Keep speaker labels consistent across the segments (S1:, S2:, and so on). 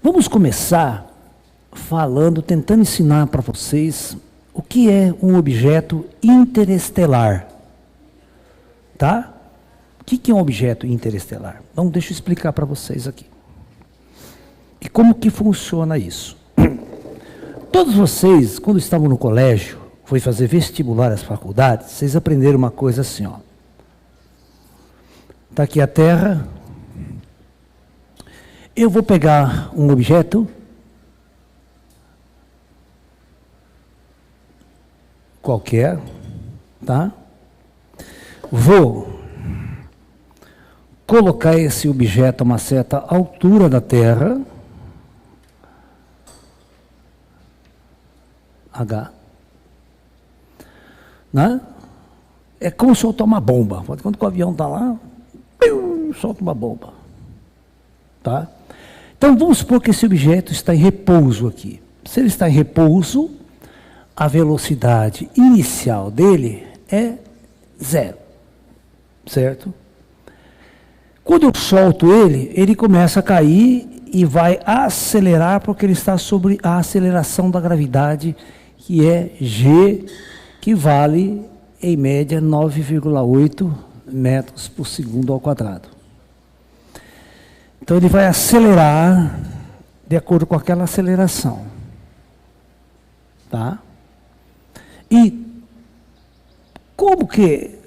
S1: Vamos começar falando, tentando ensinar para vocês o que é um objeto interestelar. Tá? O que é um objeto interestelar? Então, deixa eu explicar para vocês aqui. E como que funciona isso? Todos vocês, quando estavam no colégio, foi fazer vestibular às faculdades, vocês aprenderam uma coisa assim, ó. Está aqui a Terra. Eu vou pegar um objeto qualquer, tá? Vou colocar esse objeto a uma certa altura da Terra, H, né? É como soltar uma bomba. Quando o avião está lá, solta uma bomba, tá? Então vamos supor que esse objeto está em repouso aqui. Se ele está em repouso, a velocidade inicial dele é 0, certo? Quando eu solto ele, ele começa a cair e vai acelerar, porque ele está sobre a aceleração da gravidade, que é G, que vale, em média, 9,8 metros por segundo ao quadrado. Então ele vai acelerar de acordo com aquela aceleração. Tá? E como que...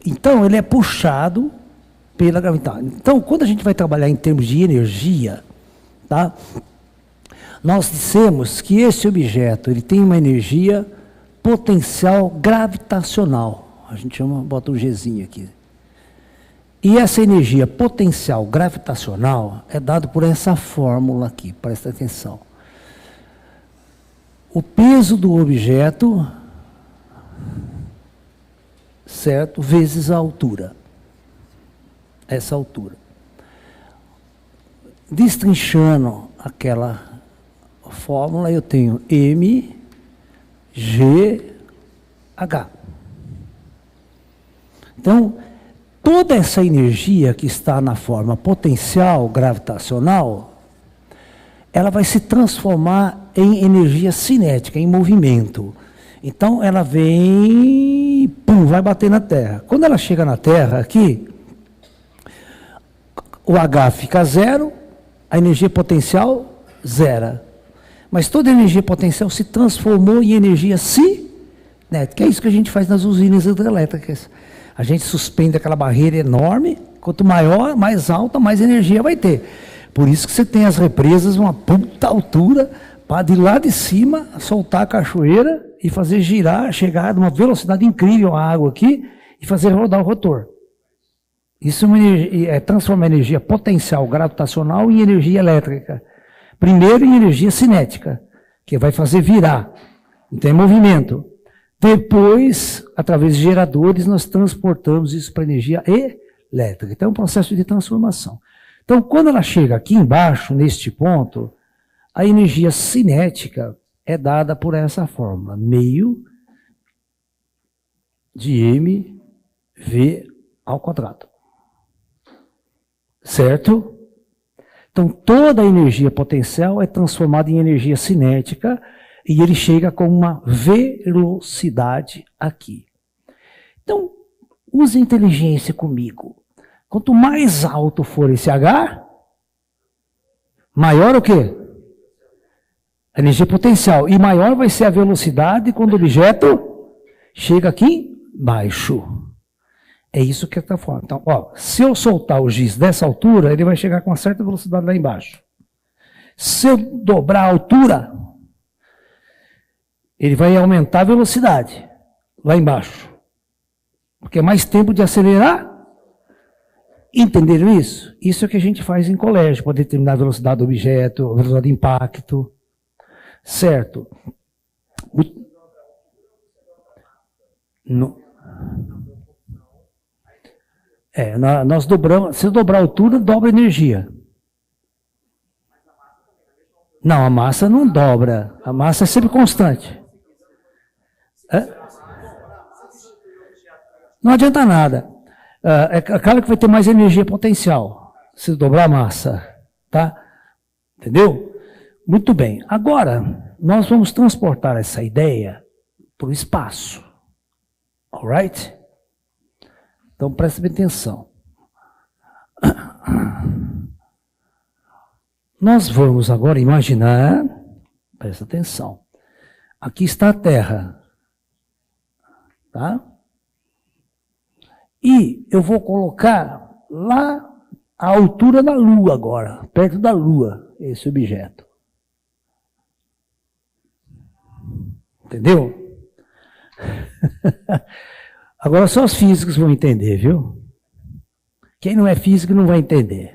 S1: Então ele é puxado pela gravidade. Então, quando a gente vai trabalhar em termos de energia, tá? Nós dissemos que esse objeto ele tem uma energia potencial gravitacional. A gente chama, bota um Gzinho aqui. E essa energia potencial gravitacional é dada por essa fórmula aqui, presta atenção. O peso do objeto, certo, vezes a altura. Essa altura. Destrinchando aquela fórmula, eu tenho m, g, h. Então, toda essa energia que está na forma potencial gravitacional, ela vai se transformar em energia cinética, em movimento. Então, ela vem e pum, vai bater na Terra. Quando ela chega na Terra, aqui, o H fica 0, a energia potencial, 0. Mas toda a energia potencial se transformou em energia cinética. É isso que a gente faz nas usinas hidrelétricas. A gente suspende aquela barreira enorme, quanto maior, mais alta, mais energia vai ter. Por isso que você tem as represas uma puta altura, para de lá de cima soltar a cachoeira e fazer girar, chegar numa velocidade incrível a água aqui e fazer rodar o rotor. Isso transforma a energia potencial gravitacional em energia elétrica. Primeiro em energia cinética, que vai fazer virar. Então é movimento. Depois, através de geradores, nós transportamos isso para energia elétrica. Então é um processo de transformação. Então, quando ela chega aqui embaixo, neste ponto, a energia cinética é dada por essa fórmula. Meio de mv ao quadrado. Certo? Então, toda a energia potencial é transformada em energia cinética e ele chega com uma velocidade aqui. Então, use inteligência comigo. Quanto mais alto for esse H, maior o quê? A energia potencial. E maior vai ser a velocidade quando o objeto chega aqui embaixo. É isso que está falando. Então, ó, se eu soltar o giz dessa altura, ele vai chegar com uma certa velocidade lá embaixo. Se eu dobrar a altura, ele vai aumentar a velocidade lá embaixo. Porque é mais tempo de acelerar. Entenderam isso? Isso é o que a gente faz em colégio, para determinar a velocidade do objeto, a velocidade de impacto. Certo? Nós dobramos, se dobrar a altura, dobra a energia. Não, a massa não dobra. A massa é sempre constante. Não adianta nada. É claro que vai ter mais energia potencial se dobrar a massa, tá? Entendeu? Muito bem. Agora, nós vamos transportar essa ideia para o espaço. Alright? Então, preste bem atenção. Nós vamos agora imaginar, presta atenção, aqui está a Terra, tá? E eu vou colocar lá a altura da Lua agora, perto da Lua, esse objeto. Entendeu? Agora só os físicos vão entender, viu? Quem não é físico não vai entender.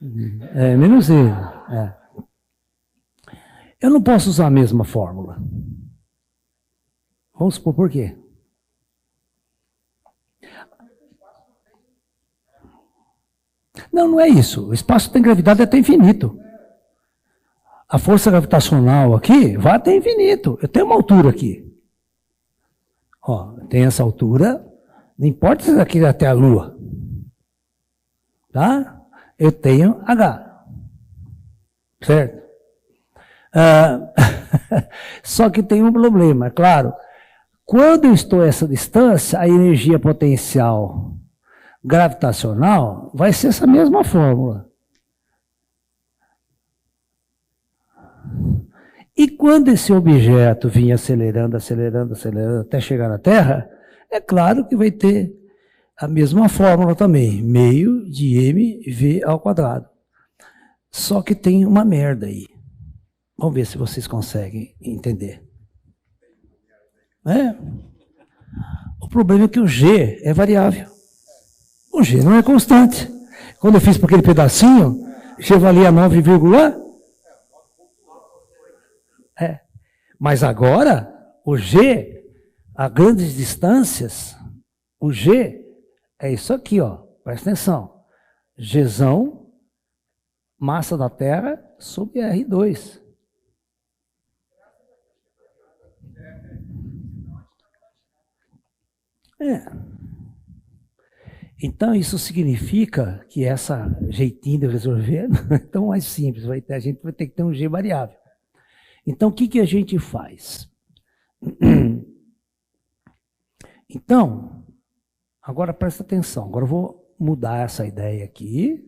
S1: Menos ele. Eu não posso usar a mesma fórmula. Vamos supor por quê? Não, não é isso. O espaço tem gravidade até infinito. A força gravitacional aqui vai até infinito. Eu tenho uma altura aqui. Ó, tem essa altura. Não importa se daqui até a Lua. Tá? Eu tenho H. Certo? Só que tem um problema, é claro. Quando eu estou a essa distância, a energia potencial gravitacional vai ser essa mesma fórmula. E quando esse objeto vinha acelerando, acelerando, acelerando, até chegar na Terra, é claro que vai ter a mesma fórmula também, meio de mv ao quadrado. Só que tem uma merda aí. Vamos ver se vocês conseguem entender. O problema é que o G é variável. O G não é constante. Quando eu fiz para aquele pedacinho, G valia 9, mas agora, o G, a grandes distâncias, o G é isso aqui, ó. Presta atenção. Gzão, massa da Terra, sobre R2. Então, isso significa que essa jeitinho de resolver não é tão mais simples. A gente vai ter que ter um G variável. Então, o que a gente faz? Então, agora presta atenção. Agora eu vou mudar essa ideia aqui.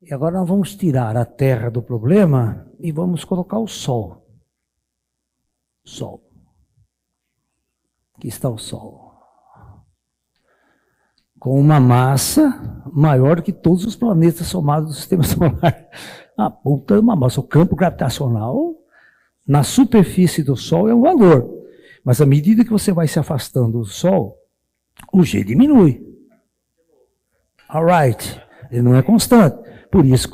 S1: E agora nós vamos tirar a Terra do problema e vamos colocar o Sol. Sol. Aqui está o Sol. Com uma massa maior do que todos os planetas somados do Sistema Solar. A puta de uma massa. O campo gravitacional na superfície do Sol é um valor. Mas à medida que você vai se afastando do Sol, o G diminui. Alright. Ele não é constante. Por isso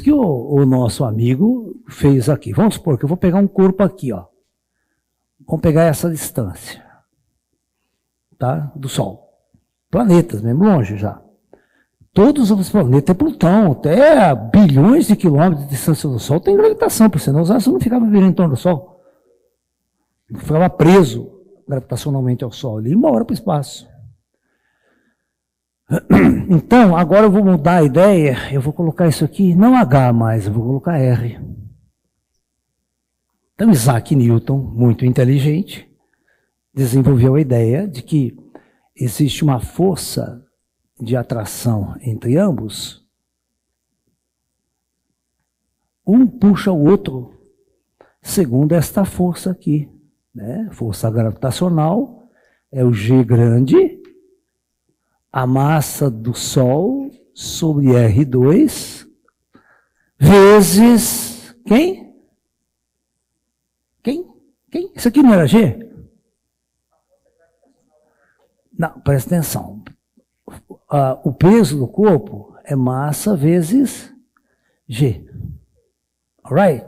S1: que o nosso amigo fez aqui. Vamos supor que eu vou pegar um corpo aqui, ó. Vamos pegar essa distância, tá? Do Sol. Planetas mesmo, longe já. Todos os planetas, Plutão, até bilhões de quilômetros de distância do Sol, tem gravitação, porque senão você não ficava virando em torno do Sol. Ele ficava preso gravitacionalmente ao Sol, ele ia embora para o espaço. Então, agora eu vou mudar a ideia, eu vou colocar isso aqui, não H mais, eu vou colocar R. Então, Isaac Newton, muito inteligente, desenvolveu a ideia de que existe uma força de atração entre ambos. Um puxa o outro, segundo esta força aqui, né? Força gravitacional é o G grande, a massa do Sol sobre R2, vezes quem? Quem? Isso aqui não era G? Não, presta atenção. O peso do corpo é massa vezes G. Alright?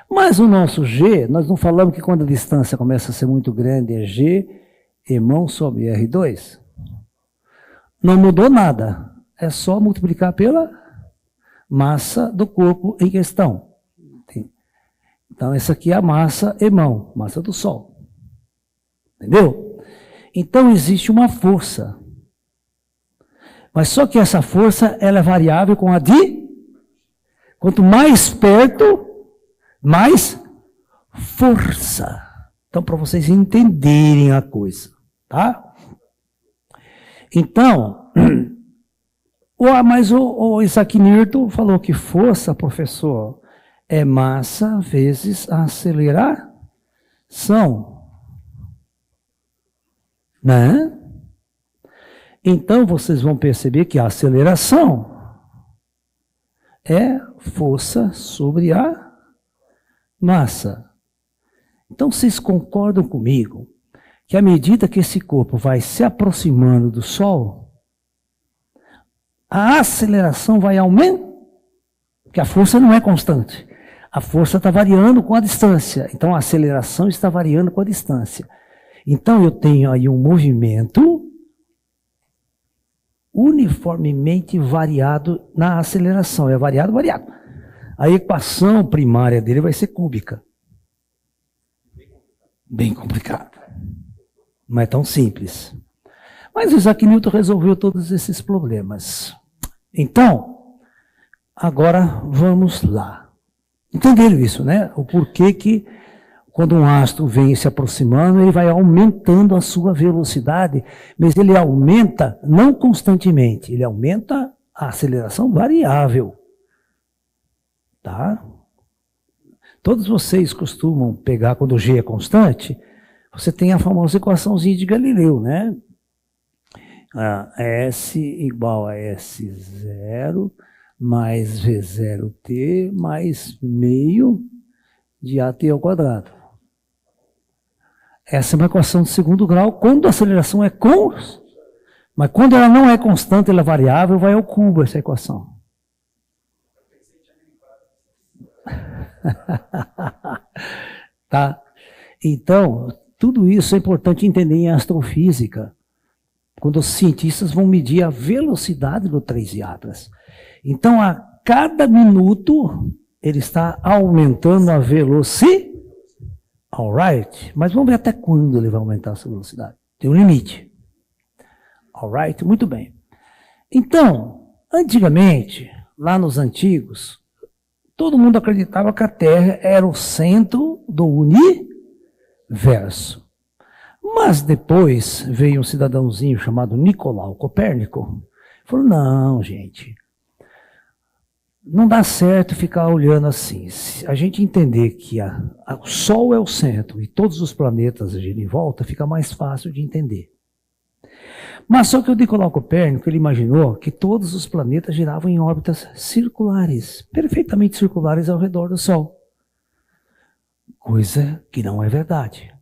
S1: Mas o nosso G, nós não falamos que quando a distância começa a ser muito grande é G irmão sobre R2? Não mudou nada. É só multiplicar pela massa do corpo em questão. Então, essa aqui é a massa irmão, massa do Sol. Entendeu? Então, existe uma força. Mas só que essa força, ela é variável com a de... Quanto mais perto, mais força. Então, para vocês entenderem a coisa, tá? Então, mas o Isaac Newton falou que força, professor, é massa vezes aceleração, né? Então, vocês vão perceber que a aceleração é força sobre a massa. Então, vocês concordam comigo que à medida que esse corpo vai se aproximando do Sol, a aceleração vai aumentando, porque a força não é constante. A força está variando com a distância. Então, a aceleração está variando com a distância. Então, eu tenho aí um movimento uniformemente variado na aceleração. É variado. A equação primária dele vai ser cúbica. Bem complicado. Não é tão simples. Mas o Isaac Newton resolveu todos esses problemas. Então, agora vamos lá. Entenderam isso, né? O porquê que quando um astro vem se aproximando, ele vai aumentando a sua velocidade, mas ele aumenta não constantemente, ele aumenta a aceleração variável. Tá? Todos vocês costumam pegar, quando o G é constante, você tem a famosa equaçãozinha de Galileu, né? S igual a S0 mais V0t mais meio de AT ao quadrado. Essa é uma equação de segundo grau, quando a aceleração é constante. Mas quando ela não é constante, ela é variável, vai ao cubo essa equação. Tá? Então, tudo isso é importante entender em astrofísica. Quando os cientistas vão medir a velocidade do 3 Atlas. Então, a cada minuto, ele está aumentando a velocidade. Alright? Mas vamos ver até quando ele vai aumentar essa velocidade. Tem um limite. Alright? Muito bem. Então, antigamente, lá nos antigos, todo mundo acreditava que a Terra era o centro do universo. Mas depois veio um cidadãozinho chamado Nicolau Copérnico. Falou, não, gente, não dá certo ficar olhando assim. Se a gente entender que o Sol é o centro e todos os planetas giram em volta, fica mais fácil de entender. Mas só que o Nicolau Copérnico, ele imaginou que todos os planetas giravam em órbitas circulares, perfeitamente circulares ao redor do Sol. Coisa que não é verdade.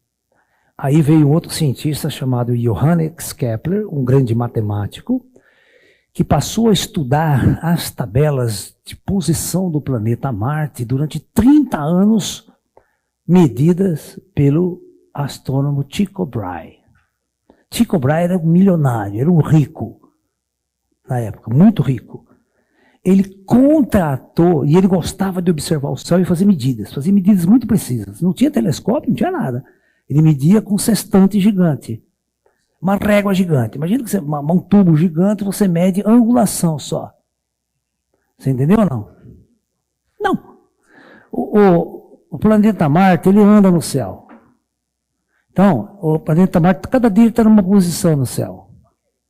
S1: Aí veio outro cientista chamado Johannes Kepler, um grande matemático, que passou a estudar as tabelas de posição do planeta Marte durante 30 anos, medidas pelo astrônomo Tycho Brahe. Tycho Brahe era um milionário, era um rico, na época, muito rico. Ele contratou, e ele gostava de observar o céu e fazer medidas muito precisas. Não tinha telescópio, não tinha nada. Ele media com um sextante gigante. Uma régua gigante. Imagina que você, um tubo gigante, você mede angulação só. Você entendeu ou não? Não. O planeta Marte, ele anda no céu. Então, o planeta Marte, cada dia está numa posição no céu.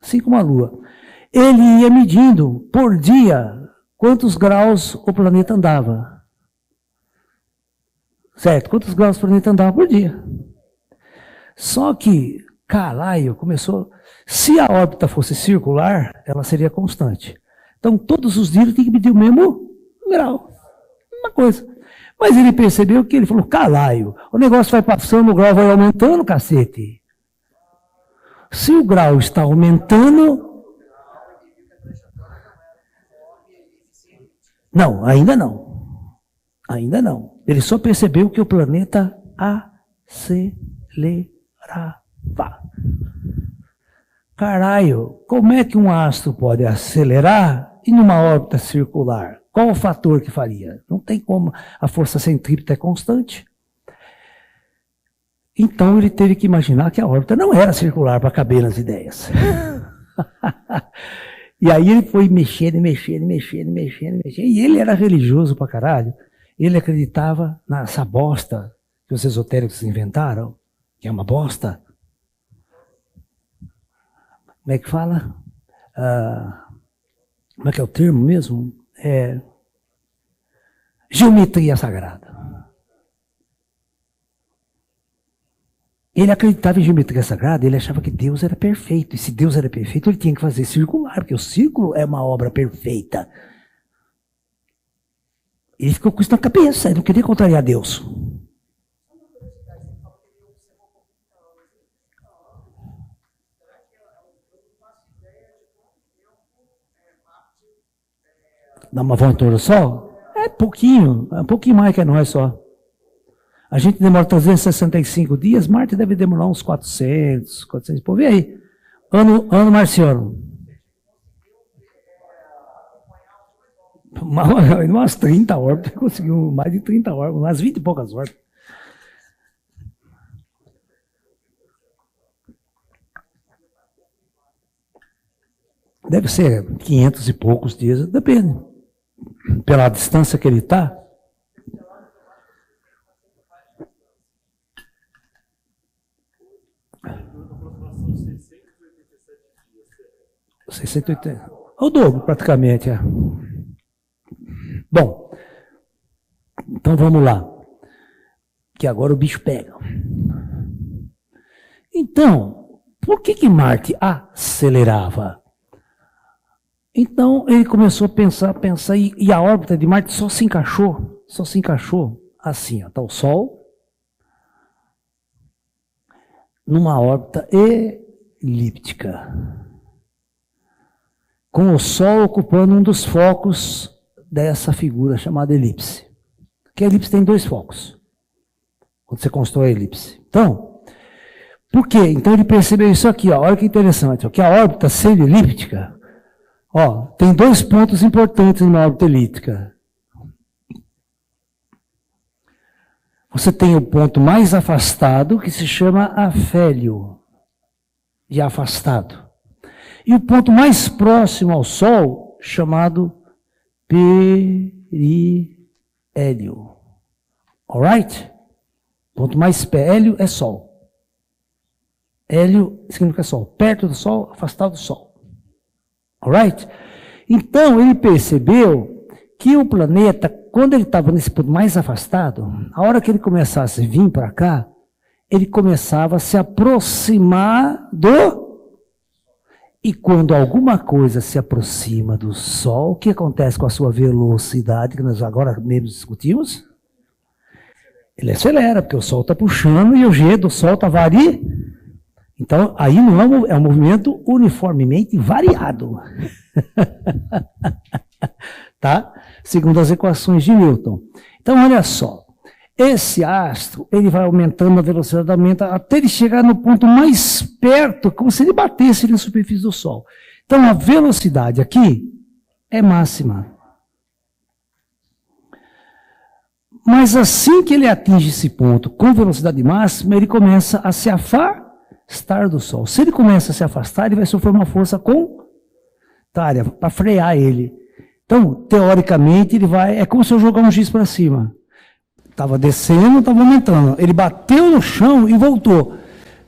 S1: Assim como a Lua. Ele ia medindo por dia quantos graus o planeta andava. Certo? Quantos graus o planeta andava por dia. Só que Carlyle começou, se a órbita fosse circular, ela seria constante. Então, todos os dias tem que medir o mesmo grau. Uma coisa. Mas ele percebeu que ele falou, Carlyle, o negócio vai passando, o grau vai aumentando, cacete. Se o grau está aumentando... Não, ainda não. Ainda não. Ele só percebeu que o planeta acelerava. Caralho, como é que um astro pode acelerar e numa órbita circular? Qual o fator que faria? Não tem como, a força centrípeta é constante. Então ele teve que imaginar que a órbita não era circular para caber nas ideias. E aí ele foi mexendo. E ele era religioso pra caralho. Ele acreditava nessa bosta que os esotéricos inventaram, que é uma bosta. Como é que fala? Como é que é o termo mesmo? Geometria sagrada. Ele acreditava em geometria sagrada, ele achava que Deus era perfeito. E se Deus era perfeito, ele tinha que fazer circular, porque o círculo é uma obra perfeita. Ele ficou com isso na cabeça, ele não queria contrariar Deus. Dá uma volta em torno do Sol? É um pouquinho mais que nós só. A gente demora 365 dias, Marte deve demorar uns 400, pô, vê aí. Ano marciano. Umas 30 órbitas, conseguiu mais de 30 órbitas, umas 20 e poucas órbitas. Deve ser 500 e poucos dias, depende. Pela distância que ele está. O dobro, praticamente. Bom, então vamos lá. Que agora o bicho pega. Então, por que Marte acelerava? Então ele começou a pensar, e a órbita de Marte só se encaixou assim, ó, tá o Sol numa órbita elíptica, com o Sol ocupando um dos focos dessa figura chamada elipse. Que a elipse tem 2 focos, quando você constrói a elipse. Então, por quê? Então ele percebeu isso aqui, ó, olha que interessante, ó, que a órbita sendo elíptica, ó, tem 2 pontos importantes na órbita elíptica. Você tem o ponto mais afastado, que se chama afélio, de afastado. E o ponto mais próximo ao Sol, chamado perihélio. Alright? Ponto mais hélio é Sol. Hélio significa Sol. Perto do Sol, afastado do Sol. Alright? Então, ele percebeu que o planeta, quando ele estava nesse ponto mais afastado, a hora que ele começasse a vir para cá, ele começava a se aproximar do... E quando alguma coisa se aproxima do Sol, o que acontece com a sua velocidade, que nós agora mesmo discutimos? Ele acelera, porque o Sol está puxando e o G do Sol está variando. Então, aí não é um movimento uniformemente variado. Tá? Segundo as equações de Newton. Então, olha só. Esse astro, ele vai aumentando, a velocidade aumenta, até ele chegar no ponto mais perto, como se ele batesse na superfície do Sol. Então, a velocidade aqui é máxima. Mas assim que ele atinge esse ponto com velocidade máxima, ele começa a se afastar do Sol. Se ele começa a se afastar, ele vai sofrer uma força contrária para frear ele. Então, teoricamente, ele vai... É como se eu jogar um giz para cima. Estava descendo, estava aumentando. Ele bateu no chão e voltou.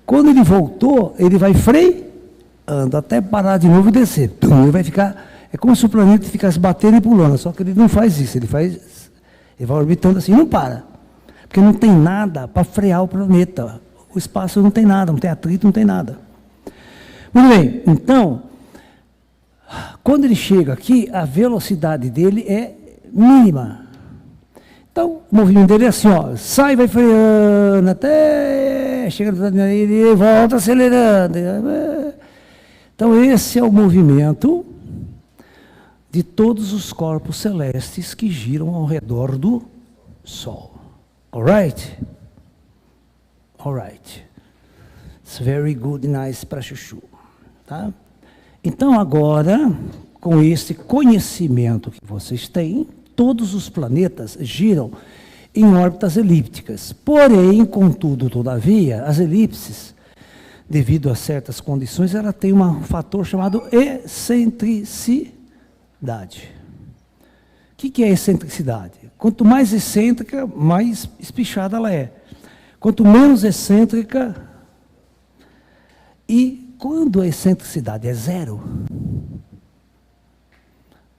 S1: Quando ele voltou, ele vai freando até parar de novo e descer. Ele vai ficar... É como se o planeta ficasse batendo e pulando. Só que ele não faz isso. Ele vai orbitando assim, não para. Porque não tem nada para frear o planeta. O espaço não tem nada, não tem atrito, não tem nada. Muito bem, então, quando ele chega aqui, a velocidade dele é mínima. Então, o movimento dele é assim, ó, sai, vai freando, até chega e volta acelerando. Então, esse é o movimento de todos os corpos celestes que giram ao redor do Sol. Alright? Alright. It's very good, nice para chuchu. Tá? Então, agora, com esse conhecimento que vocês têm, todos os planetas giram em órbitas elípticas. Porém, contudo, todavia, as elipses devido a certas condições, ela tem um fator chamado excentricidade. O que é excentricidade? Quanto mais excêntrica, mais espichada ela é. Quanto menos excêntrica, e quando a excentricidade é zero,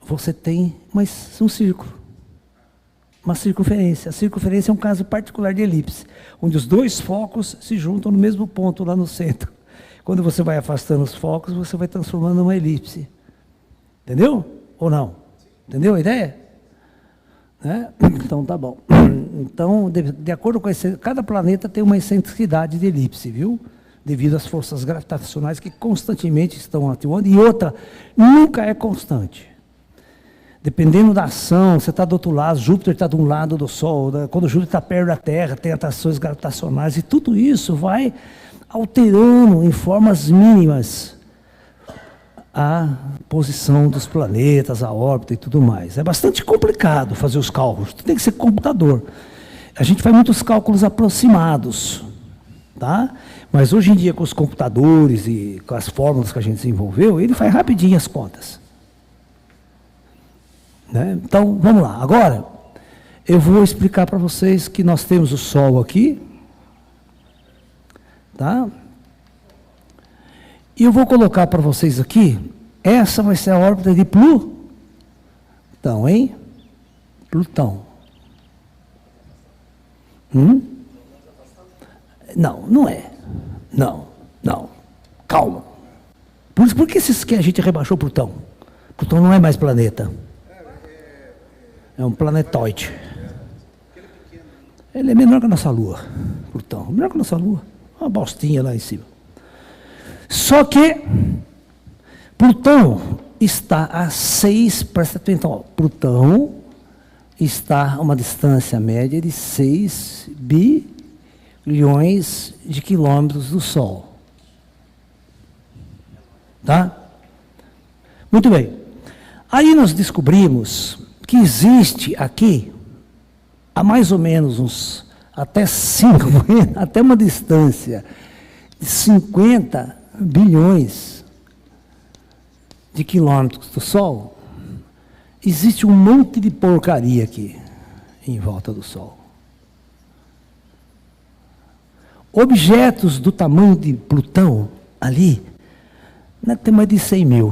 S1: você tem um círculo, uma circunferência. A circunferência é um caso particular de elipse, onde os dois focos se juntam no mesmo ponto lá no centro. Quando você vai afastando os focos, você vai transformando numa elipse. Entendeu? Ou não? Entendeu a ideia? Né? Então, tá bom. Então, de acordo com cada planeta tem uma excentricidade de elipse, viu? Devido às forças gravitacionais que constantemente estão atuando, e outra, nunca é constante. Dependendo da ação, você está do outro lado, Júpiter está de um lado do Sol, quando Júpiter está perto da Terra, tem atrações gravitacionais, e tudo isso vai alterando em formas mínimas a posição dos planetas, a órbita e tudo mais. É bastante complicado fazer os cálculos, tem que ser computador. A gente faz muitos cálculos aproximados, tá? Mas hoje em dia, com os computadores e com as fórmulas que a gente desenvolveu, ele faz rapidinho as contas. Né? Então, vamos lá. Agora, eu vou explicar para vocês que nós temos o Sol aqui, tá? E eu vou colocar para vocês aqui, essa vai ser a órbita de Plutão, hein? Plutão. Não, não é. Não. Calma. Por que a gente rebaixou Plutão? Plutão não é mais planeta. É um planetoide. Ele é menor que a nossa Lua, Plutão. Menor que a nossa Lua. Uma bostinha lá em cima. Só que Plutão está a 6, presta atenção, ó, Plutão está a uma distância média de 6 bilhões de quilômetros do Sol. Tá? Muito bem. Aí nós descobrimos que existe aqui, a mais ou menos até uma distância de 50 bilhões de quilômetros do Sol, existe um monte de porcaria aqui, em volta do Sol. Objetos do tamanho de Plutão, ali, tem mais de 100 mil.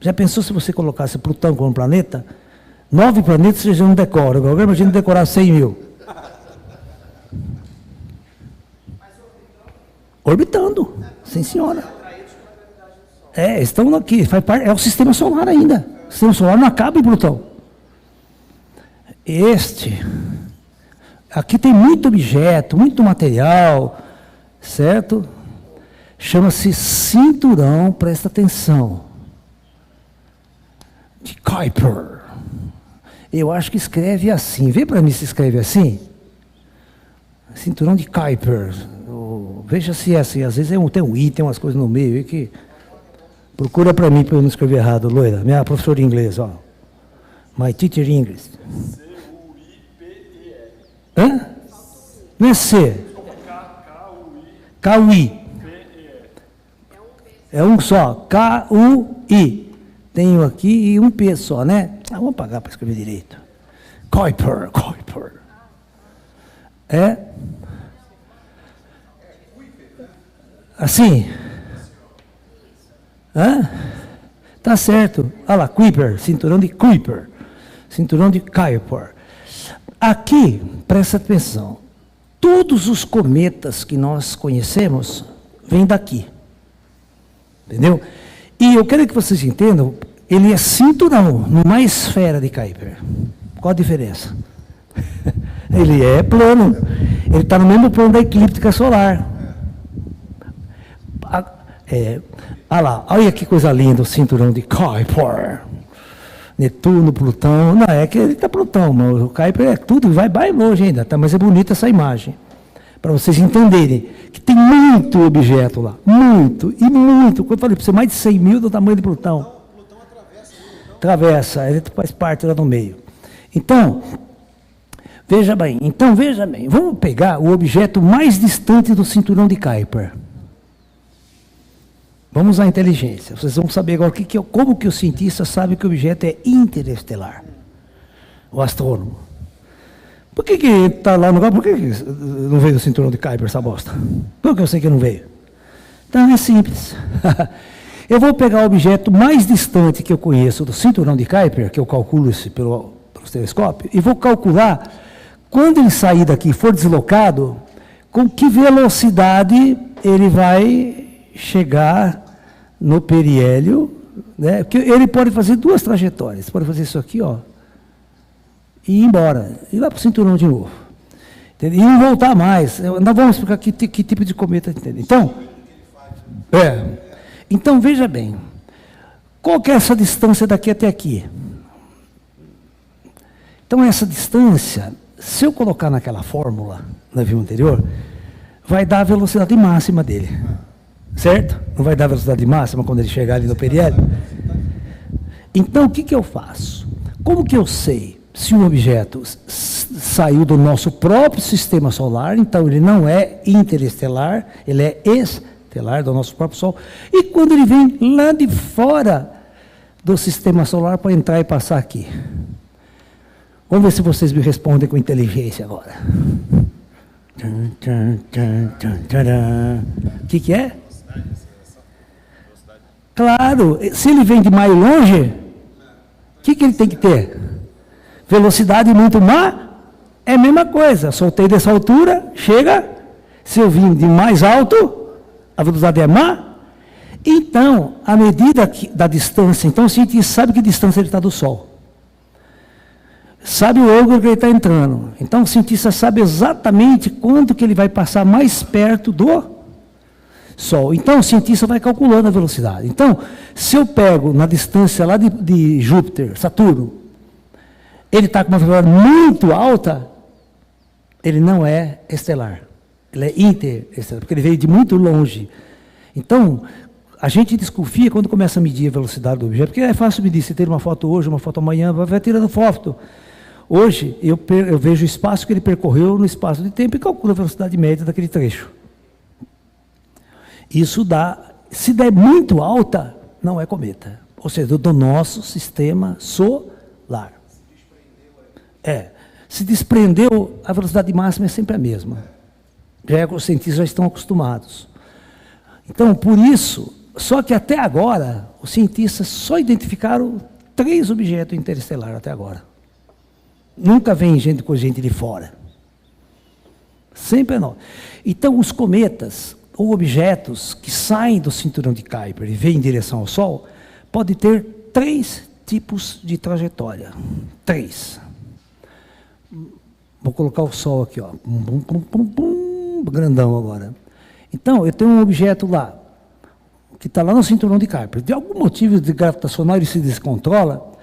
S1: Já pensou se você colocasse Plutão como planeta? 9 planetas você já não decora. Agora imagina decorar 100 mil. Orbitando, sim senhora. Estão aqui, faz parte, é o sistema solar ainda. O sistema solar não acaba em Plutão. Aqui tem muito objeto, muito material, certo? Chama-se cinturão, presta atenção, de Kuiper. Eu acho que escreve assim. Vê para mim se escreve assim. Cinturão de Kuiper. Veja se é assim. Às vezes tem um I, tem umas coisas no meio. Que... Procura para mim para eu não escrever errado, loira. Minha professora de inglês, ó. My teacher English. C-U-I-P-E-R. Hã? Não é C. K-U-I. É um só. K-U-I. Tenho aqui e um P só, né? Vamos pagar para escrever direito. Kuiper. É? Assim? Hã? Tá certo. Olha lá, Kuiper, cinturão de Kuiper. Cinturão de Kuiper. Aqui, presta atenção. Todos os cometas que nós conhecemos vêm daqui. Entendeu? E eu quero que vocês entendam, ele é cinturão, não é esfera de Kuiper. Qual a diferença? Ele é plano. Ele está no mesmo plano da eclíptica solar. Olha lá, olha que coisa linda o cinturão de Kuiper. Netuno, Plutão. Não, é que ele está Plutão, mas o Kuiper é tudo, vai longe ainda, tá? Mas é bonita essa imagem. Para vocês entenderem que tem muito objeto lá. Muito, e muito. Quando eu falei para você, mais de 100 mil do tamanho de Plutão. Plutão atravessa, ele faz parte lá no meio. Então, Veja bem, então veja bem, vamos pegar o objeto mais distante do cinturão de Kuiper. Vamos usar a inteligência. Vocês vão saber agora como que o cientista sabe que o objeto é interestelar. O astrônomo. Por que está lá no lugar? Por que não veio o cinturão de Kuiper, essa bosta? Por que eu sei que não veio? Então é simples. Eu vou pegar o objeto mais distante que eu conheço do cinturão de Kuiper, que eu calculo isso pelo telescópio, e vou calcular, quando ele sair daqui e for deslocado, com que velocidade ele vai chegar no periélio, né? Porque ele pode fazer duas trajetórias. Pode fazer isso aqui, ó, e ir embora, ir lá para o cinturão de novo. Entendeu? E não voltar mais. Nós vamos explicar que tipo de cometa, entende? Então, veja bem, qual que é essa distância daqui até aqui? Então, essa distância, se eu colocar naquela fórmula, na view anterior, vai dar a velocidade máxima dele. Certo? Não vai dar a velocidade máxima quando ele chegar ali no periélio? Então, o que eu faço? Como que eu sei se um objeto saiu do nosso próprio sistema solar, então ele não é interestelar, ele é estelar do nosso próprio Sol, e quando ele vem lá de fora do sistema solar para entrar e passar aqui? Vamos ver se vocês me respondem com inteligência agora. O que é? Claro, se ele vem de mais longe, o que ele tem que ter? Velocidade muito má? É a mesma coisa. Soltei dessa altura, chega. Se eu vim de mais alto, a velocidade é má. Então, a medida da distância, então o cientista sabe que distância ele está do Sol. Sabe o ângulo que ele está entrando. Então, o cientista sabe exatamente quanto que ele vai passar mais perto do Sol. Então, o cientista vai calculando a velocidade. Então, se eu pego na distância lá de Júpiter, Saturno, ele está com uma velocidade muito alta, ele não é estelar. Ele é interestelar, porque ele veio de muito longe. Então, a gente desconfia quando começa a medir a velocidade do objeto, porque é fácil medir. Você tem uma foto hoje, uma foto amanhã, vai tirando foto. Hoje, eu vejo o espaço que ele percorreu no espaço de tempo e calculo a velocidade média daquele trecho. Isso dá, se der muito alta, não é cometa. Ou seja, do nosso sistema solar. Se desprendeu, a velocidade máxima é sempre a mesma. Os cientistas já estão acostumados. Então, por isso, só que até agora, os cientistas só identificaram 3 objetos interestelares até agora. Nunca vem gente com gente de fora. Sempre é não. Então, os cometas, ou objetos que saem do cinturão de Kuiper e vêm em direção ao Sol, pode ter 3 tipos de trajetória. 3. Vou colocar o Sol aqui, ó. Grandão agora. Então, eu tenho um objeto lá, que está lá no cinturão de Kuiper. De algum motivo gravitacional ele se descontrola.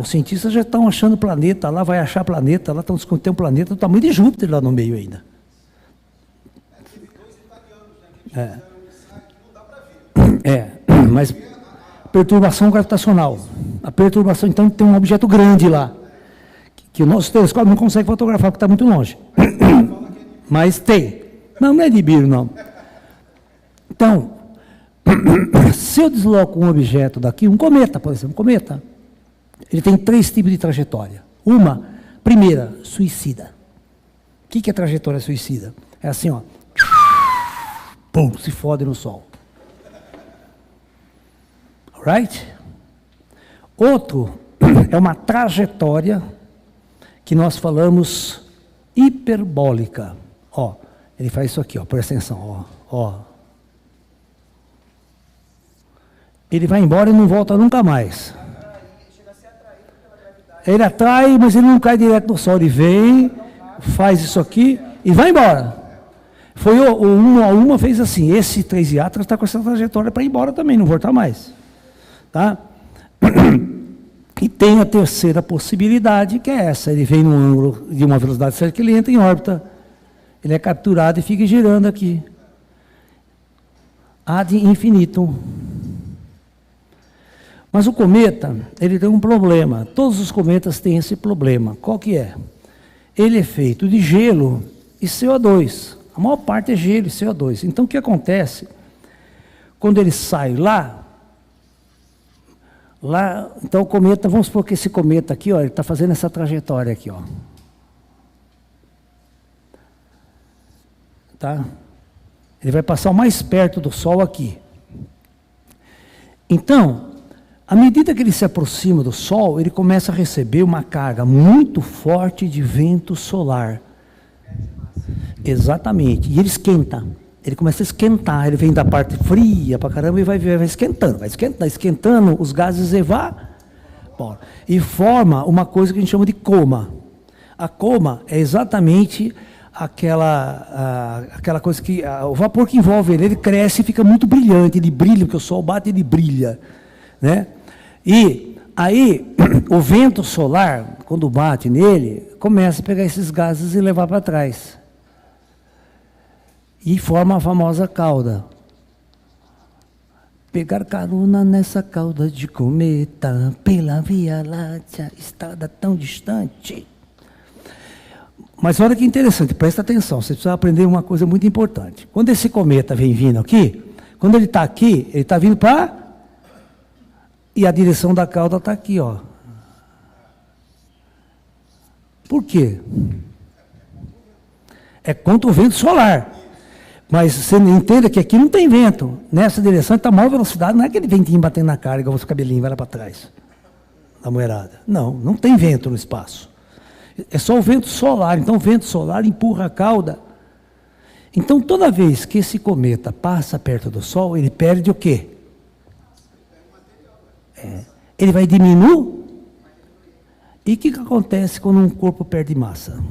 S1: Os cientistas já estão achando planeta lá, vai achar planeta lá, estão descobrindo um planeta do tamanho de Júpiter lá no meio ainda. Mas perturbação gravitacional. A perturbação, então, tem um objeto grande lá, que o nosso telescópio não consegue fotografar, porque está muito longe. Mas tem. Não é de Nibiru, não. Então, se eu desloco um objeto daqui, um cometa, por exemplo, um cometa, ele tem 3 tipos de trajetória. Primeira, suicida. O que é trajetória suicida? É assim, ó. Pum, se fode no Sol. Alright? Outro é uma trajetória que nós falamos hiperbólica. Ó, ele faz isso aqui, ó, presta atenção, ó. Ele vai embora e não volta nunca mais. Ele atrai, mas ele não cai direto no Sol. Ele vem, faz isso aqui e vai embora. Foi o 1 a 1 fez assim. Esse 3 Atlas está com essa trajetória para ir embora também, não voltar mais. Tá? E tem a terceira possibilidade, que é essa. Ele vem num ângulo de uma velocidade certa que ele entra em órbita. Ele é capturado e fica girando aqui. Ad infinitum. Mas o cometa, ele tem um problema. Todos os cometas têm esse problema. Qual que é? ele é feito de gelo e CO2. A maior parte é gelo e CO2. Então, o que acontece? Quando ele sai lá, então o cometa, vamos supor que esse cometa aqui, ó, ele está fazendo essa trajetória aqui, ó. Tá? Ele vai passar o mais perto do Sol aqui. Então, à medida que ele se aproxima do Sol, ele começa a receber uma carga muito forte de vento solar. Exatamente. E ele esquenta. Ele começa a esquentar. Ele vem da parte fria para caramba e vai esquentando, os gases evaporam. E forma uma coisa que a gente chama de coma. A coma é exatamente aquela coisa que o vapor que envolve ele cresce e fica muito brilhante, ele brilha, porque o sol bate, ele brilha, né? E aí o vento solar, quando bate nele, começa a pegar esses gases e levar para trás. E forma a famosa cauda. Pegar carona nessa cauda de cometa, pela Via Láctea, estrada tão distante. Mas olha que interessante, presta atenção, você precisa aprender uma coisa muito importante. Quando esse cometa vem vindo aqui, quando ele está aqui, ele está vindo para... E a direção da cauda está aqui, ó. Por quê? É contra o vento solar. Mas você entenda que aqui não tem vento. Nessa direção está a maior velocidade, não é aquele ventinho batendo na cara, igual o seu cabelinho vai lá para trás. Da moerada. Não, não tem vento no espaço. É só o vento solar. Então o vento solar empurra a cauda. Então toda vez que esse cometa passa perto do Sol, ele perde o quê? Ele vai diminuir. E o que acontece quando um corpo perde massa?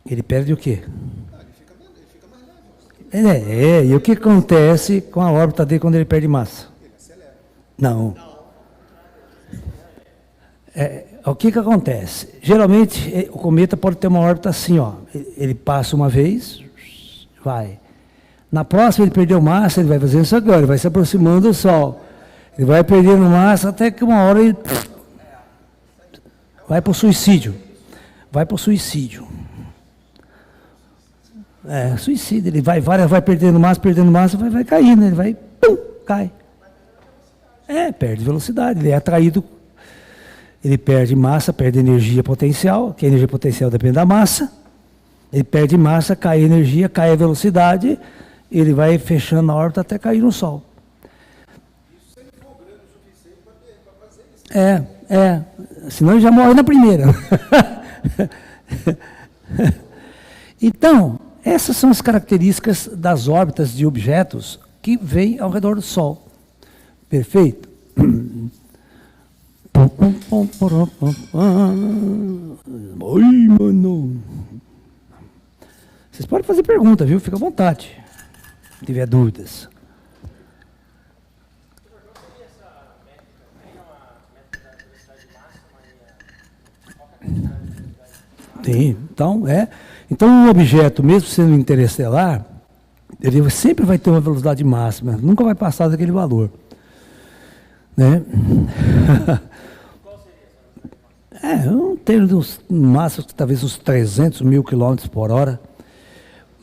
S1: Ele perde o quê? E o que acontece com a órbita dele quando ele perde massa? Não. O que acontece? Geralmente, o cometa pode ter uma órbita assim, ó. Ele passa uma vez, vai. Na próxima, ele perdeu massa, ele vai fazendo isso agora, ele vai se aproximando do Sol. Ele vai perdendo massa até que uma hora ele vai para o suicídio. Vai para o suicídio. Suicídio. Ele vai perdendo massa, vai caindo, ele vai, pum, cai. Perde velocidade, ele é atraído. Ele perde massa, perde energia potencial, que a energia potencial depende da massa. Ele perde massa, cai a energia, cai a velocidade, ele vai fechando a órbita até cair no Sol. Isso se ele for grande o suficiente para fazer isso. Senão ele já morre na primeira. Então, essas são as características das órbitas de objetos que vêm ao redor do Sol. Perfeito? Oi, mano. Vocês podem fazer pergunta, viu? Fica à vontade. Se tiver dúvidas. Tem. Então, um objeto, mesmo sendo interestelar, ele sempre vai ter uma velocidade máxima. Nunca vai passar daquele valor. Né? Eu tenho máximo, talvez uns 300 mil quilômetros por hora.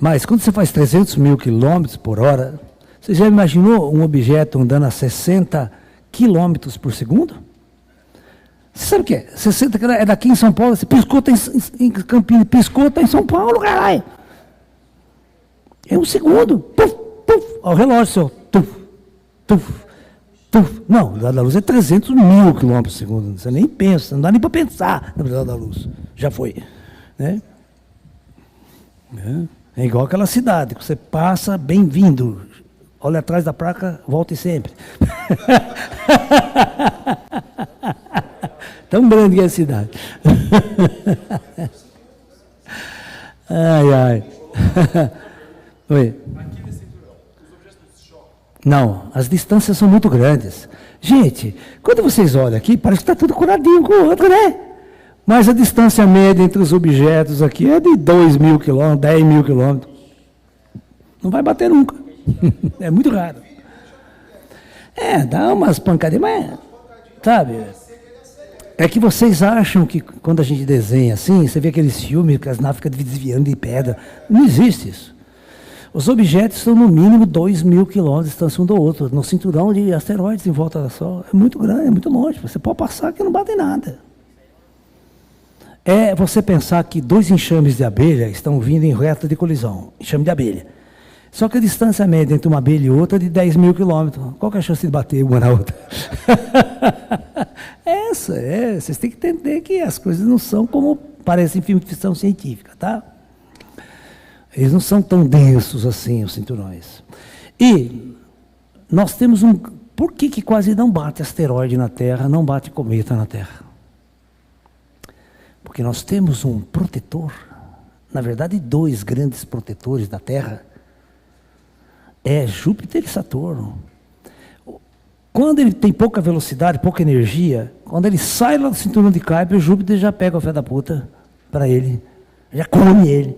S1: Mas quando você faz 300 mil quilômetros por hora, você já imaginou um objeto andando a 60 quilômetros por segundo? Você sabe o que é? 60 é daqui em São Paulo, você piscou, está em Campinas, piscou, está em São Paulo, caralho. É um segundo. Puf, puf, ao relógio seu. Tuf, tuf, tuf. Não, a velocidade da luz é 300 mil quilômetros por segundo. Você nem pensa, não dá nem para pensar na velocidade da luz. Já foi. Né? É igual aquela cidade, que você passa, bem-vindo. Olha atrás da placa, volte sempre. Tão grande que é a cidade. Ai. Oi. Não, as distâncias são muito grandes. Gente, quando vocês olham aqui, parece que está tudo coladinho com o outro, né? Mas a distância média entre os objetos aqui é de 2 mil quilômetros, 10 mil quilômetros. Não vai bater nunca. É muito raro. Dá umas pancadinhas, mas, sabe? É que vocês acham que quando a gente desenha assim, você vê aqueles filmes que as naves ficam desviando de pedra. Não existe isso. Os objetos estão no mínimo 2.000 quilômetros de distância um do outro, no cinturão de asteroides em volta da Sol. É muito grande, é muito longe. Você pode passar que não bate em nada. É você pensar que 2 enxames de abelha estão vindo em reta de colisão, enxame de abelha. Só que a distância média entre uma abelha e outra é de 10.000 quilômetros. Qual que é a chance de bater uma na outra? Vocês têm que entender que as coisas não são como parecem em filme de ficção científica, tá? Eles não são tão densos assim, os cinturões. E nós temos um... Por que quase não bate asteroide na Terra, não bate cometa na Terra? Porque nós temos um protetor, na verdade 2 grandes protetores da Terra, é Júpiter e Saturno. Quando ele tem pouca velocidade, pouca energia, quando ele sai lá do cinturão de Kuiper, o Júpiter já pega o fé da puta para ele, já come ele.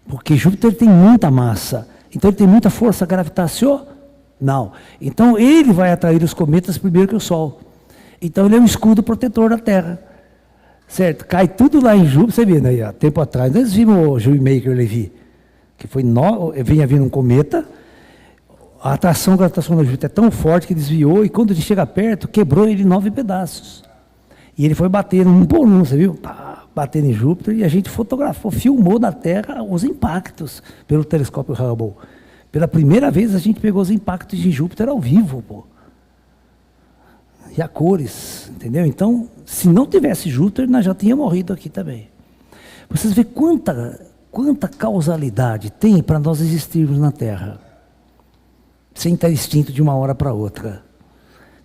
S1: Porque Júpiter tem muita massa, então ele tem muita força gravitacional. Então ele vai atrair os cometas primeiro que o Sol. Então ele é um escudo protetor da Terra. Certo? Cai tudo lá em Júpiter, você viu, né? Há tempo atrás, nós vimos o Shoemaker-Levy, que foi vinha vindo um cometa, a atração gravitacional do Júpiter é tão forte que desviou, e quando ele chega perto, quebrou ele em 9 pedaços. E ele foi batendo um por um, você viu? Pá, batendo em Júpiter, e a gente fotografou, filmou da Terra os impactos pelo telescópio Hubble. Pela primeira vez a gente pegou os impactos de Júpiter ao vivo, pô. E a cores, entendeu? Então, se não tivesse Júpiter, nós já tínhamos morrido aqui também. Vocês veem quanta causalidade tem para nós existirmos na Terra, sem estar extinto de uma hora para outra.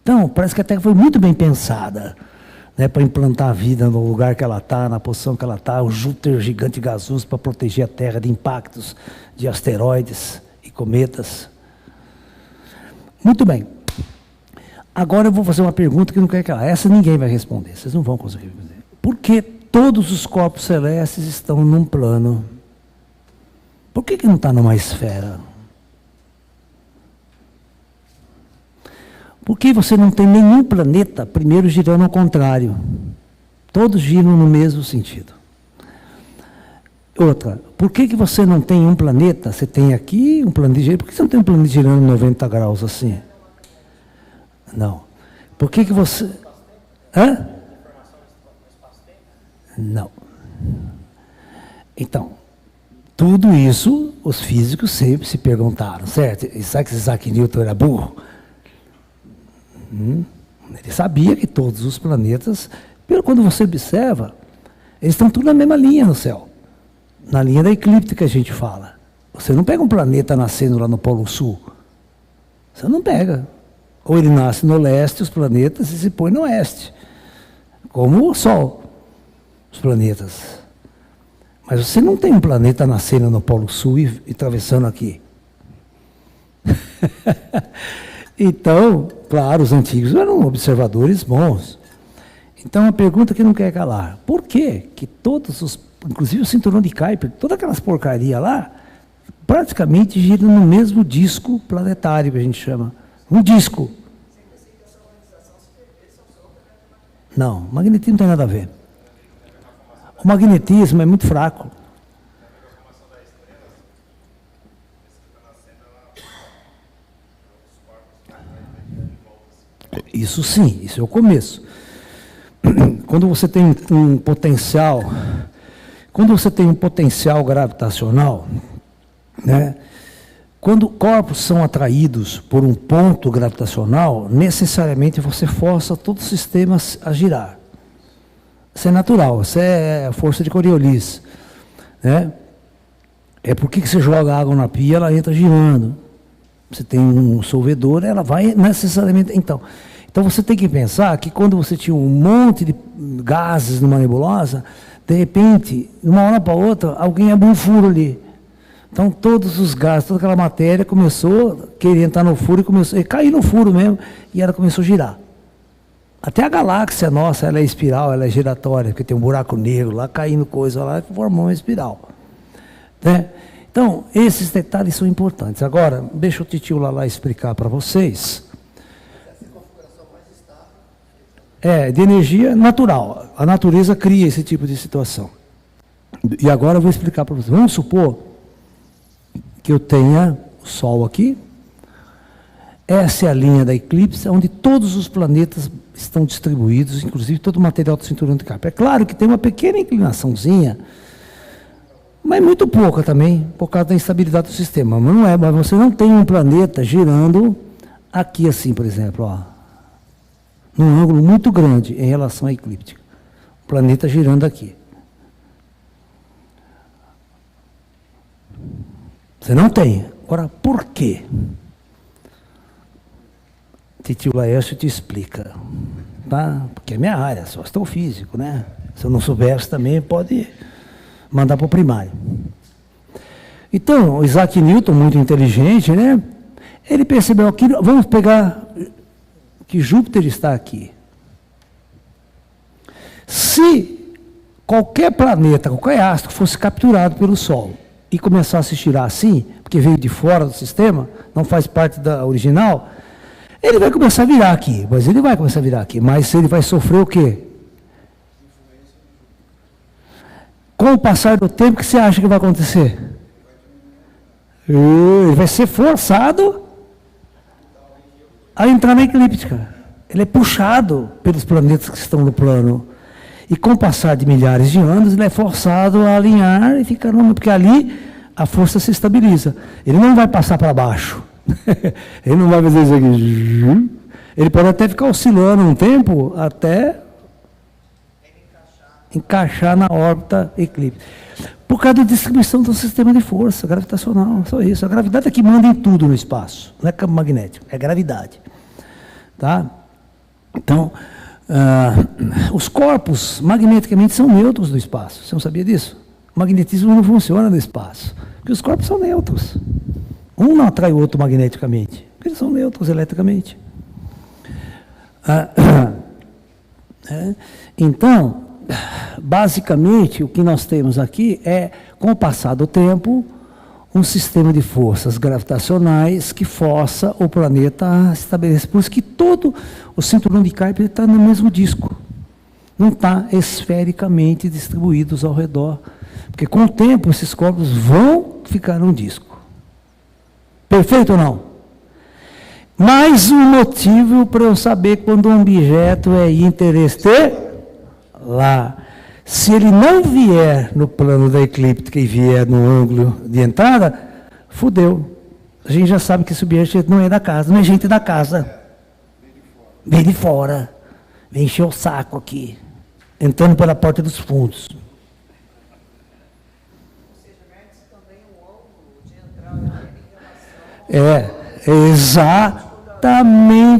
S1: Então, parece que a Terra foi muito bem pensada, né, para implantar a vida no lugar que ela está, na posição que ela está, o Júpiter gigante gasoso para proteger a Terra de impactos de asteroides e cometas. Muito bem. Agora eu vou fazer uma pergunta que não quero calar. Essa ninguém vai responder, vocês não vão conseguir responder. Por que todos os corpos celestes estão num plano? Por que não está numa esfera? Por que você não tem nenhum planeta primeiro girando ao contrário? Todos giram no mesmo sentido. Outra, por que você não tem um planeta? Você tem aqui um planeta girando. Por que você não tem um planeta girando 90 graus assim? Não. Por que você... Hã? Não. Então, tudo isso os físicos sempre se perguntaram, certo? E sabe que Isaac Newton era burro? Ele sabia que todos os planetas, quando você observa, eles estão tudo na mesma linha no céu. Na linha da eclíptica que a gente fala. Você não pega um planeta nascendo lá no Polo Sul. Você não pega. Ou ele nasce no leste, os planetas, e se põe no oeste. Como o Sol, os planetas. Mas você não tem um planeta nascendo no Polo Sul e atravessando aqui. Então, claro, os antigos eram observadores bons. Então, a pergunta que não quer calar. Por que todos os, inclusive o cinturão de Kuiper, todas aquelas porcaria lá, praticamente giram no mesmo disco planetário, que a gente chama. Um disco. Não, magnetismo não tem nada a ver. O magnetismo é muito fraco. Isso sim, isso é o começo. Quando você tem um potencial, gravitacional, né? Quando corpos são atraídos por um ponto gravitacional, necessariamente você força todo o sistema a girar. Isso é natural, isso é a força de Coriolis, né? É porque você joga água na pia, ela entra girando. Você tem um solvedor, ela vai necessariamente... Então você tem que pensar que quando você tinha um monte de gases numa nebulosa, de repente, de uma hora para outra, alguém abriu um furo ali. Então todos os gases, toda aquela matéria começou a querer entrar no furo e começou a cair no furo mesmo, e ela começou a girar. Até a galáxia nossa, ela é espiral, ela é giratória, porque tem um buraco negro lá, caindo coisa lá, e formou uma espiral. Né? Então, esses detalhes são importantes. Agora, deixa o titio lá explicar para vocês. de energia natural. A natureza cria esse tipo de situação. E agora eu vou explicar para vocês. Vamos supor que eu tenha o Sol aqui. Essa é a linha da eclipse, onde todos os planetas estão distribuídos, inclusive todo o material do cinturão de Kuiper. É claro que tem uma pequena inclinaçãozinha, mas muito pouca também, por causa da instabilidade do sistema. Mas não é, mas você não tem um planeta girando aqui assim, por exemplo, ó, num ângulo muito grande em relação à eclíptica. O planeta girando aqui. Você não tem. Agora, por quê? Titio Laércio te explica. Tá? Porque é minha área, sou astrofísico, né? Se eu não soubesse também, pode mandar para o primário. Então, o Isaac Newton, muito inteligente, né? Ele percebeu aqui, vamos pegar que Júpiter está aqui. Se qualquer planeta, qualquer astro fosse capturado pelo Sol e começasse a girar assim, porque veio de fora do sistema, não faz parte da original, ele vai começar a virar aqui, mas ele vai começar a virar aqui, mas ele vai sofrer o quê? Com o passar do tempo, o que você acha que vai acontecer? Ele vai ser forçado a entrar na eclíptica. Ele é puxado pelos planetas que estão no plano. E com o passar de milhares de anos, ele é forçado a alinhar e ficar no... Porque ali a força se estabiliza. Ele não vai passar para baixo. Ele não vai fazer isso aqui. Ele pode até ficar oscilando um tempo até encaixar na órbita eclíptica. Por causa da distribuição do sistema de força gravitacional. Só isso. A gravidade é que manda em tudo no espaço. Não é campo magnético, é gravidade. Tá? Então, os corpos magneticamente são neutros no espaço. Você não sabia disso? O magnetismo não funciona no espaço. Porque os corpos são neutros. Um não atrai o outro magneticamente. Porque eles são neutros eletricamente. Então, basicamente, o que nós temos aqui é, com o passar do tempo, um sistema de forças gravitacionais que força o planeta a estabelecer. Por isso que todo o cinturão de Kuiper está no mesmo disco. Não está esfericamente distribuídos ao redor. Porque com o tempo esses corpos vão ficar num disco. Perfeito ou não? Mais um motivo para eu saber quando um objeto é interestelar. Se ele não vier no plano da eclíptica e vier no ângulo de entrada, fudeu. A gente já sabe que esse objeto não é da casa, não é gente da casa. Vem de fora. Vem encher o saco aqui. Entrando pela porta dos fundos.
S2: Ou seja, mede-se também o ângulo de entrada em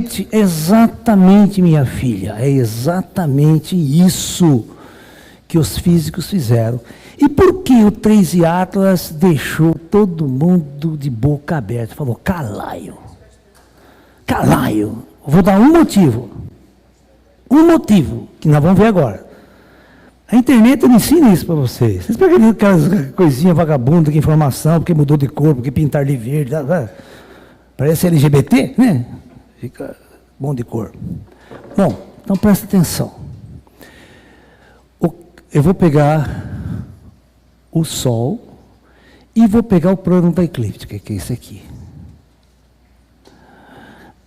S2: relação
S1: exatamente, minha filha. É exatamente isso que os físicos fizeram. E por que o 3 Atlas deixou todo mundo de boca aberta? Falou, calaio. Calaio. Vou dar um motivo. Um motivo, que nós vamos ver agora. A internet não ensina isso para vocês. Vocês pegam aquelas coisinhas vagabundas, que informação, porque mudou de cor, porque pintar de verde. Parece LGBT, né? Fica bom de cor. Bom, então presta atenção. Eu vou pegar o Sol e vou pegar o plano da eclíptica, que é esse aqui.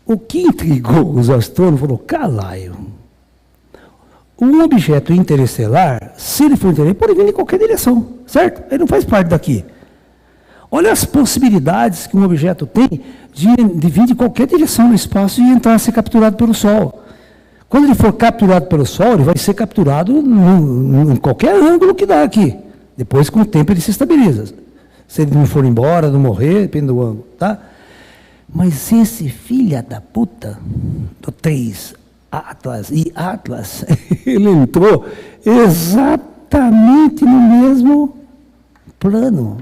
S1: O que intrigou os astrônomos, falou, calaio. Um objeto interestelar, se ele for interestelar, pode vir em qualquer direção, certo? Ele não faz parte daqui. Olha as possibilidades que um objeto tem de vir de qualquer direção no espaço e entrar a ser capturado pelo Sol. Quando ele for capturado pelo Sol, ele vai ser capturado em qualquer ângulo que dá aqui. Depois, com o tempo, ele se estabiliza. Se ele não for embora, não morrer, depende do ângulo, tá? Mas esse filho da puta, do 3 Atlas e Atlas, ele entrou exatamente no mesmo plano.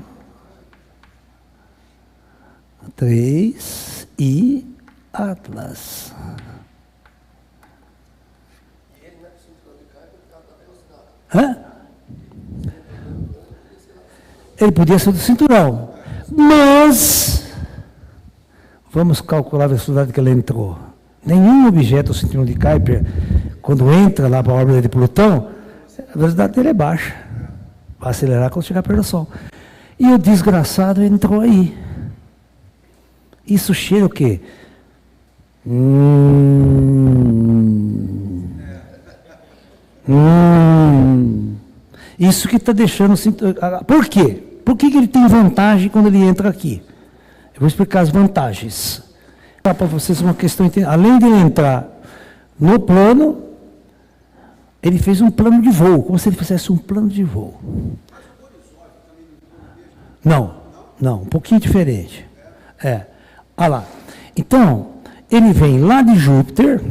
S1: 3 e Atlas. Hã? Ele podia ser do cinturão, mas vamos calcular a velocidade que ele entrou. Nenhum objeto do cinturão de Kuiper quando entra lá para a órbita de Plutão, a velocidade dele é baixa. Vai acelerar quando chegar perto do Sol. E o desgraçado entrou aí. Isso cheira o quê? Isso que está deixando... Por quê? Por que ele tem vantagem quando ele entra aqui? Eu vou explicar as vantagens. Para vocês uma questão... Além de ele entrar no plano, ele fez um plano de voo, como se ele fizesse um plano de voo. Não, um pouquinho diferente. Olha lá. Então, ele vem lá de Júpiter,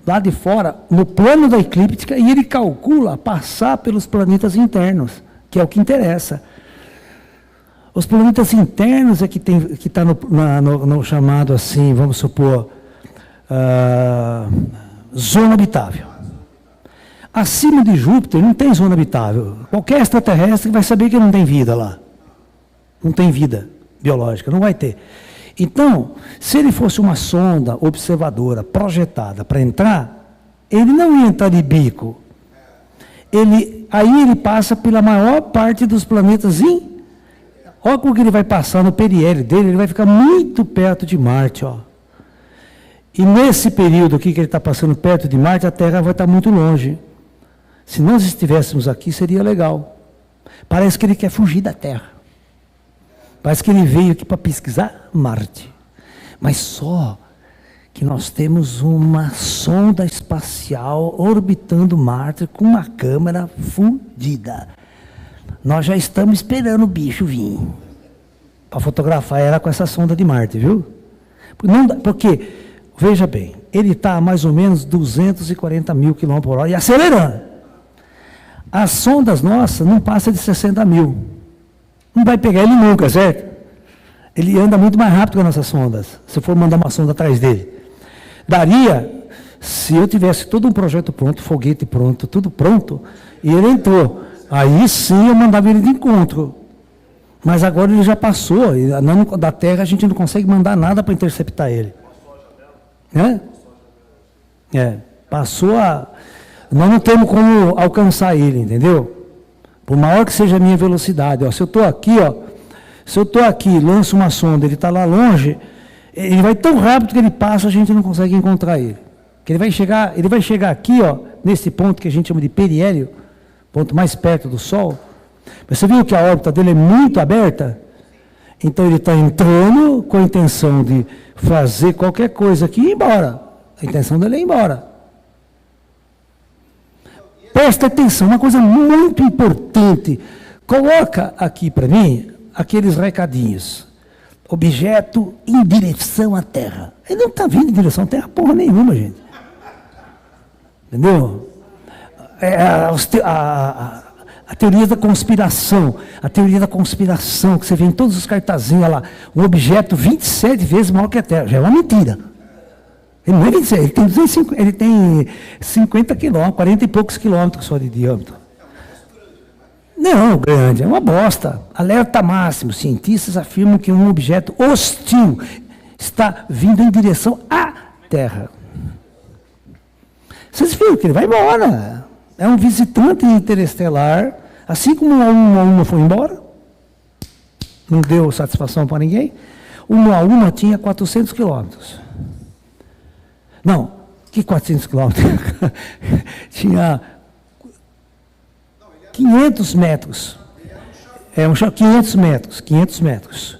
S1: lá de fora, no plano da eclíptica, e ele calcula passar pelos planetas internos, que é o que interessa. Os planetas internos é que está no chamado assim, vamos supor, zona habitável. Acima de Júpiter não tem zona habitável. Qualquer extraterrestre vai saber que não tem vida lá. Não tem vida biológica, não vai ter. Então, se ele fosse uma sonda observadora, projetada para entrar, ele não ia entrar de bico. Aí ele passa pela maior parte dos planetas. Olha como que ele vai passar no periélio dele, ele vai ficar muito perto de Marte. Ó. E nesse período aqui que ele está passando perto de Marte, a Terra vai estar muito longe. Se nós estivéssemos aqui, seria legal. Parece que ele quer fugir da Terra. Parece que ele veio aqui para pesquisar Marte. Mas só que nós temos uma sonda espacial orbitando Marte com uma câmera fudida. Nós já estamos esperando o bicho vir para fotografar ela com essa sonda de Marte, viu? Porque, veja bem, ele está a mais ou menos 240 mil km por hora e acelerando. As sondas nossas não passam de 60 mil. Não vai pegar ele nunca, certo? Ele anda muito mais rápido que as nossas sondas, se for mandar uma sonda atrás dele. Daria, se eu tivesse todo um projeto pronto, foguete pronto, tudo pronto, e ele entrou. Aí sim eu mandava ele de encontro. Mas agora ele já passou, e da Terra a gente não consegue mandar nada para interceptar ele. Passou a... Nós não temos como alcançar ele, entendeu? Por maior que seja a minha velocidade. Ó, se eu estou aqui, lanço uma sonda, ele está lá longe, ele vai tão rápido que ele passa, a gente não consegue encontrar ele. Porque ele vai chegar aqui, ó, nesse ponto que a gente chama de periélio, ponto mais perto do Sol. Mas você viu que a órbita dele é muito aberta? Então ele está entrando com a intenção de fazer qualquer coisa aqui e ir embora. A intenção dele é ir embora. Presta atenção, uma coisa muito importante. Coloca aqui para mim aqueles recadinhos. Objeto em direção à Terra. Ele não está vindo em direção à Terra porra nenhuma, gente. Entendeu? A teoria da conspiração. A teoria da conspiração, que você vê em todos os cartazinhos lá. Um objeto 27 vezes maior que a Terra. Já é uma mentira. Ele não é 27, ele tem 50 quilômetros, 40 e poucos quilômetros só de diâmetro. Não, grande, é uma bosta. Alerta máximo, cientistas afirmam que um objeto hostil está vindo em direção à Terra. Vocês viram que ele vai embora. É um visitante interestelar, assim como o 1A1 foi embora, não deu satisfação para ninguém, o 1A1 tinha 400 quilômetros. Não, que 400 quilômetros? Tinha 500 metros. 500 metros.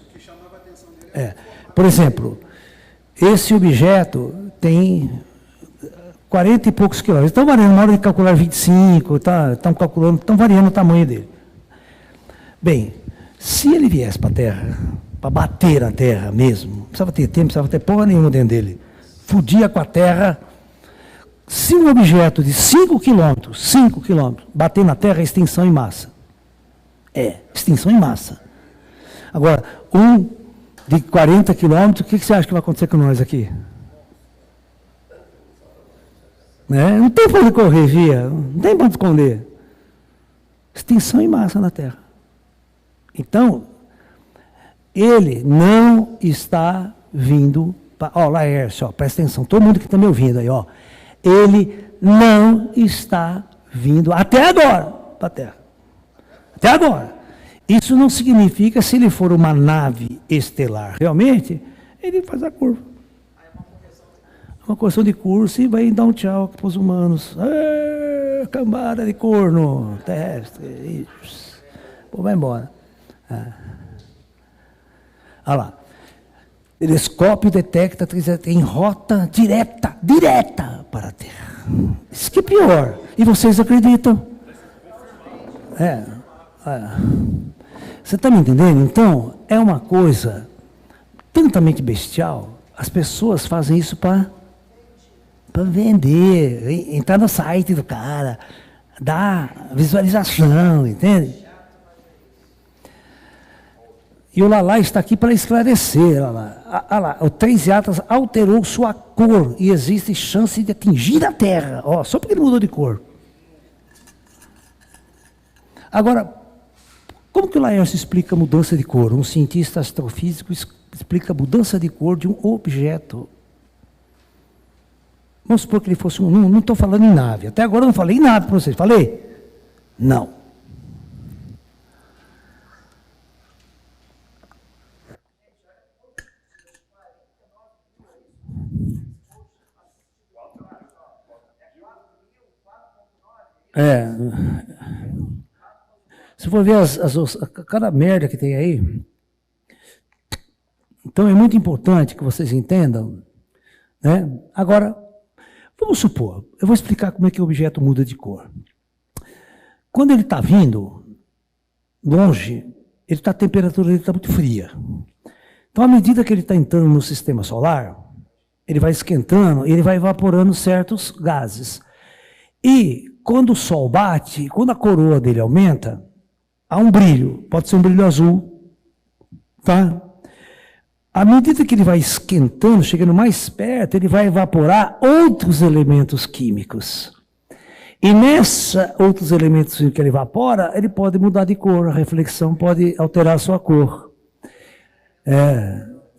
S1: Por exemplo, esse objeto tem 40 e poucos quilômetros. Estão variando, na hora de calcular 25, estão variando o tamanho dele. Bem, se ele viesse para a Terra, para bater a Terra mesmo, não precisava ter tempo, não precisava ter porra nenhuma dentro dele. Fudia com a Terra. Se um objeto de 5 quilômetros, bater na Terra, é extinção em massa. Extinção em massa. Agora, um de 40 quilômetros, o que você acha que vai acontecer com nós aqui? Não tem para onde correr, via, não tem para onde esconder. Extinção em massa na Terra. Então, ele não está vindo... Ó, Laércio, presta atenção, todo mundo que está me ouvindo aí, ó. Ele não está vindo até agora para a Terra. Até agora. Isso não significa, se ele for uma nave estelar, realmente, ele faz a curva. Uma correção de curso e vai dar um tchau para os humanos. Cambada de corno terrestre. Pô, vai embora. Olha lá. Telescópio detecta em rota direta para a Terra. Isso que é pior. E vocês acreditam? Você está me entendendo? Então, é uma coisa tantamente bestial. As pessoas fazem isso para vender, entrar no site do cara, dar visualização, entende? E o Lalá está aqui para esclarecer. Lá, o 3 Yatas alterou sua cor e existe chance de atingir a Terra. Só porque ele mudou de cor. Agora, como que o Laércio explica a mudança de cor? Um cientista astrofísico explica a mudança de cor de um objeto. Vamos supor que ele fosse não estou falando em nave. Até agora eu não falei em nave para vocês. Falei? Não. Se for ver cada merda que tem aí. Então é muito importante que vocês entendam. Né? Agora, vamos supor, eu vou explicar como é que o objeto muda de cor. Quando ele está vindo longe, a temperatura dele está muito fria. Então, à medida que ele está entrando no sistema solar, ele vai esquentando e ele vai evaporando certos gases. E quando o Sol bate, quando a coroa dele aumenta, há um brilho, pode ser um brilho azul, tá? À medida que ele vai esquentando, chegando mais perto, ele vai evaporar outros elementos químicos. E nessa outros elementos que ele evapora, ele pode mudar de cor, a reflexão pode alterar a sua cor.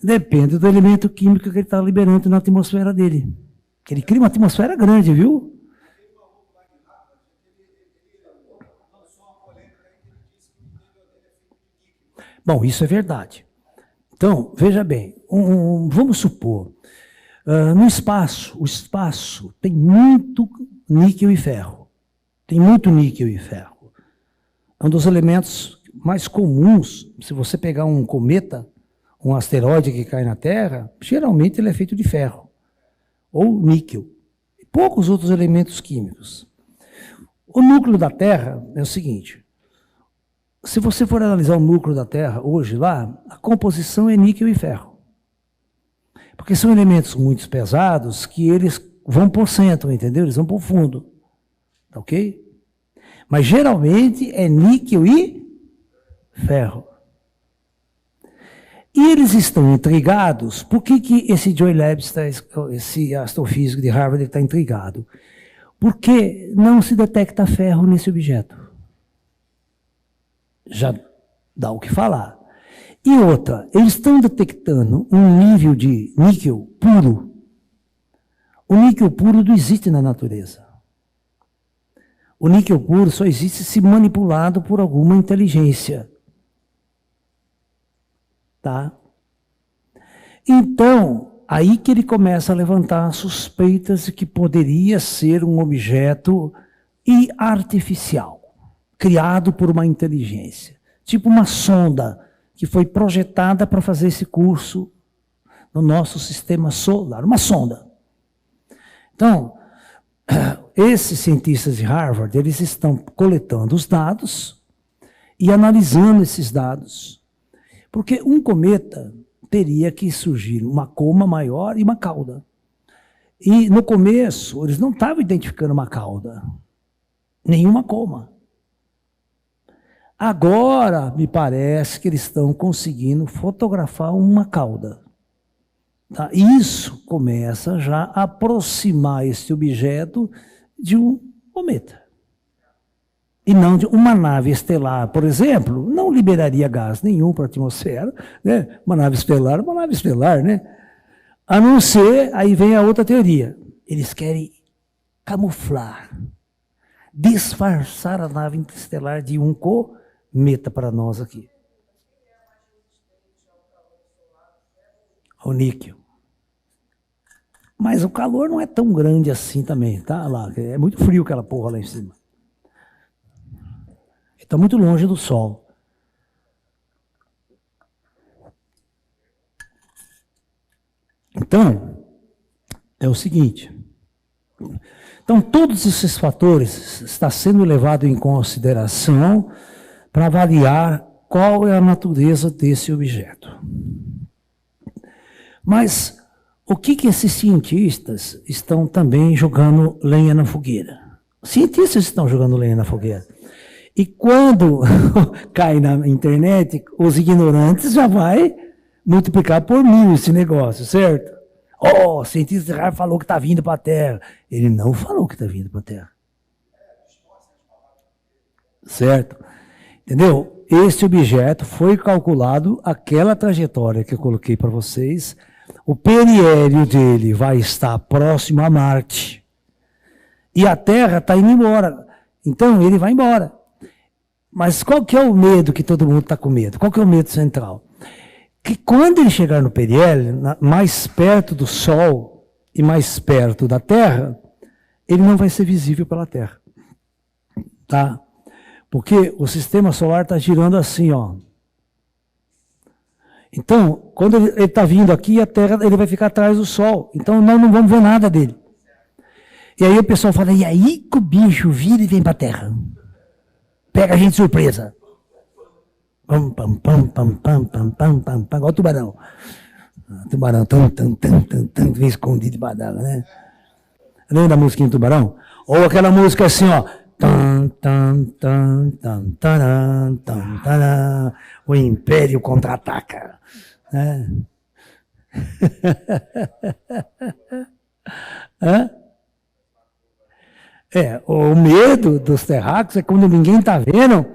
S1: Depende do elemento químico que ele está liberando na atmosfera dele. Ele cria uma atmosfera grande, viu? Bom, isso é verdade. Então, veja bem, vamos supor, no espaço, o espaço tem muito níquel e ferro. Tem muito níquel e ferro. É um dos elementos mais comuns, se você pegar um cometa, um asteroide que cai na Terra, geralmente ele é feito de ferro, ou níquel, e poucos outros elementos químicos. O núcleo da Terra é o seguinte, se você for analisar o núcleo da Terra hoje lá, a composição é níquel e ferro. Porque são elementos muito pesados que eles vão por centro, entendeu? Eles vão por fundo. Tá ok? Mas geralmente é níquel e ferro. E eles estão intrigados. Por que esse Joy Labs, esse astrofísico de Harvard, está intrigado? Porque não se detecta ferro nesse objeto. Já dá o que falar. E outra, eles estão detectando um nível de níquel puro. O níquel puro não existe na natureza. O níquel puro só existe se manipulado por alguma inteligência. Tá? Então, aí que ele começa a levantar suspeitas de que poderia ser um objeto artificial. Criado por uma inteligência, tipo uma sonda que foi projetada para fazer esse curso no nosso sistema solar, uma sonda. Então, esses cientistas de Harvard, eles estão coletando os dados e analisando esses dados, porque um cometa teria que surgir uma coma maior e uma cauda. E no começo, eles não estavam identificando uma cauda, nenhuma coma. Agora, me parece que eles estão conseguindo fotografar uma cauda. Tá? Isso começa já a aproximar esse objeto de um cometa. E não de uma nave estelar, por exemplo, não liberaria gás nenhum para a atmosfera, né? Uma nave estelar, né? A não ser, aí vem a outra teoria. Eles querem camuflar, disfarçar a nave interestelar de um cometa para nós aqui. O níquel. Mas o calor não é tão grande assim também, tá? Lá, é muito frio aquela porra lá em cima. Está muito longe do Sol. Então, é o seguinte. Então, todos esses fatores estão sendo levados em consideração para avaliar qual é a natureza desse objeto. Mas o que esses cientistas estão também jogando lenha na fogueira? Os cientistas estão jogando lenha na fogueira. E quando cai na internet, os ignorantes já vai multiplicar por 1000 esse negócio, certo? O cientista falou que está vindo para a Terra. Ele não falou que está vindo para a Terra. Certo? Entendeu? Esse objeto foi calculado, aquela trajetória que eu coloquei para vocês, o periélio dele vai estar próximo a Marte. E a Terra está indo embora. Então ele vai embora. Mas qual que é o medo que todo mundo está com medo? Qual que é o medo central? Que quando ele chegar no periélio, mais perto do Sol e mais perto da Terra, ele não vai ser visível pela Terra. Tá? Porque o sistema solar está girando assim, ó. Então, quando ele está vindo aqui, a Terra ele vai ficar atrás do Sol. Então, nós não vamos ver nada dele. E aí o pessoal fala, e aí que o bicho vira e vem para a Terra? Pega a gente de surpresa. Pam, pam, pam, pam, pam, pam, pam, pam, pam, igual o tubarão. Tubarão, vem escondido de badala, né? Lembra da musiquinha do tubarão? Ou aquela música assim, ó. O Império contra-ataca. Né? O medo dos terráqueos é quando ninguém está vendo,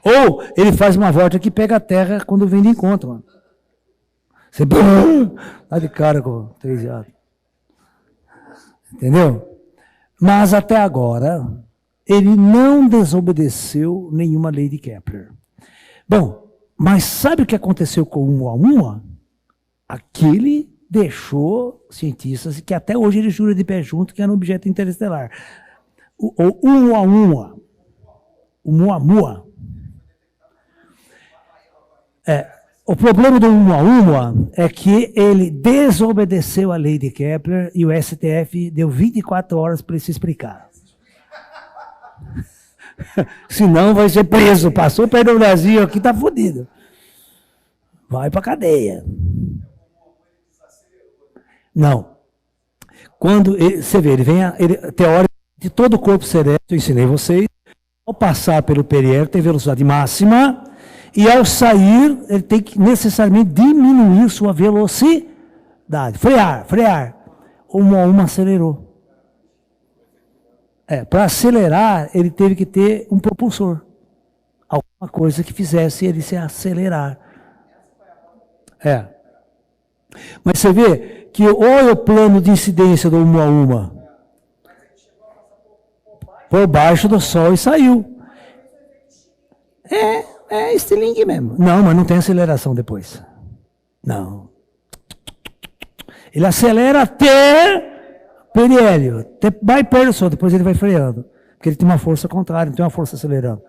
S1: ou ele faz uma volta que pega a terra quando vem de encontro. Mano. Você tá de cara com 3 jatos. Entendeu? Mas até agora, ele não desobedeceu nenhuma lei de Kepler. Bom, mas sabe o que aconteceu com o Oumuamua? Aquele deixou cientistas que até hoje ele jura de pé junto que era um objeto interestelar. O Oumuamua, o Oumuamua. O problema do Oumuamua é que ele desobedeceu a lei de Kepler e o STF deu 24 horas para ele se explicar. Senão vai ser preso. Passou perto do Brasil aqui, está fodido. Vai para cadeia. Não. Quando você vê, teoricamente, todo o corpo celeste, eu ensinei vocês, ao passar pelo periélio, tem velocidade máxima, e ao sair, ele tem que necessariamente diminuir sua velocidade. Frear. O Oumuamua acelerou. Para acelerar, ele teve que ter um propulsor. Alguma coisa que fizesse ele se acelerar. Mas você vê que olha o plano de incidência do Oumuamua. Por baixo do Sol e saiu. É estilingue mesmo. Não, mas não tem aceleração depois. Não. Ele acelera até periélio. Vai perto do Sol, depois ele vai freando. Porque ele tem uma força contrária, não tem uma força acelerando.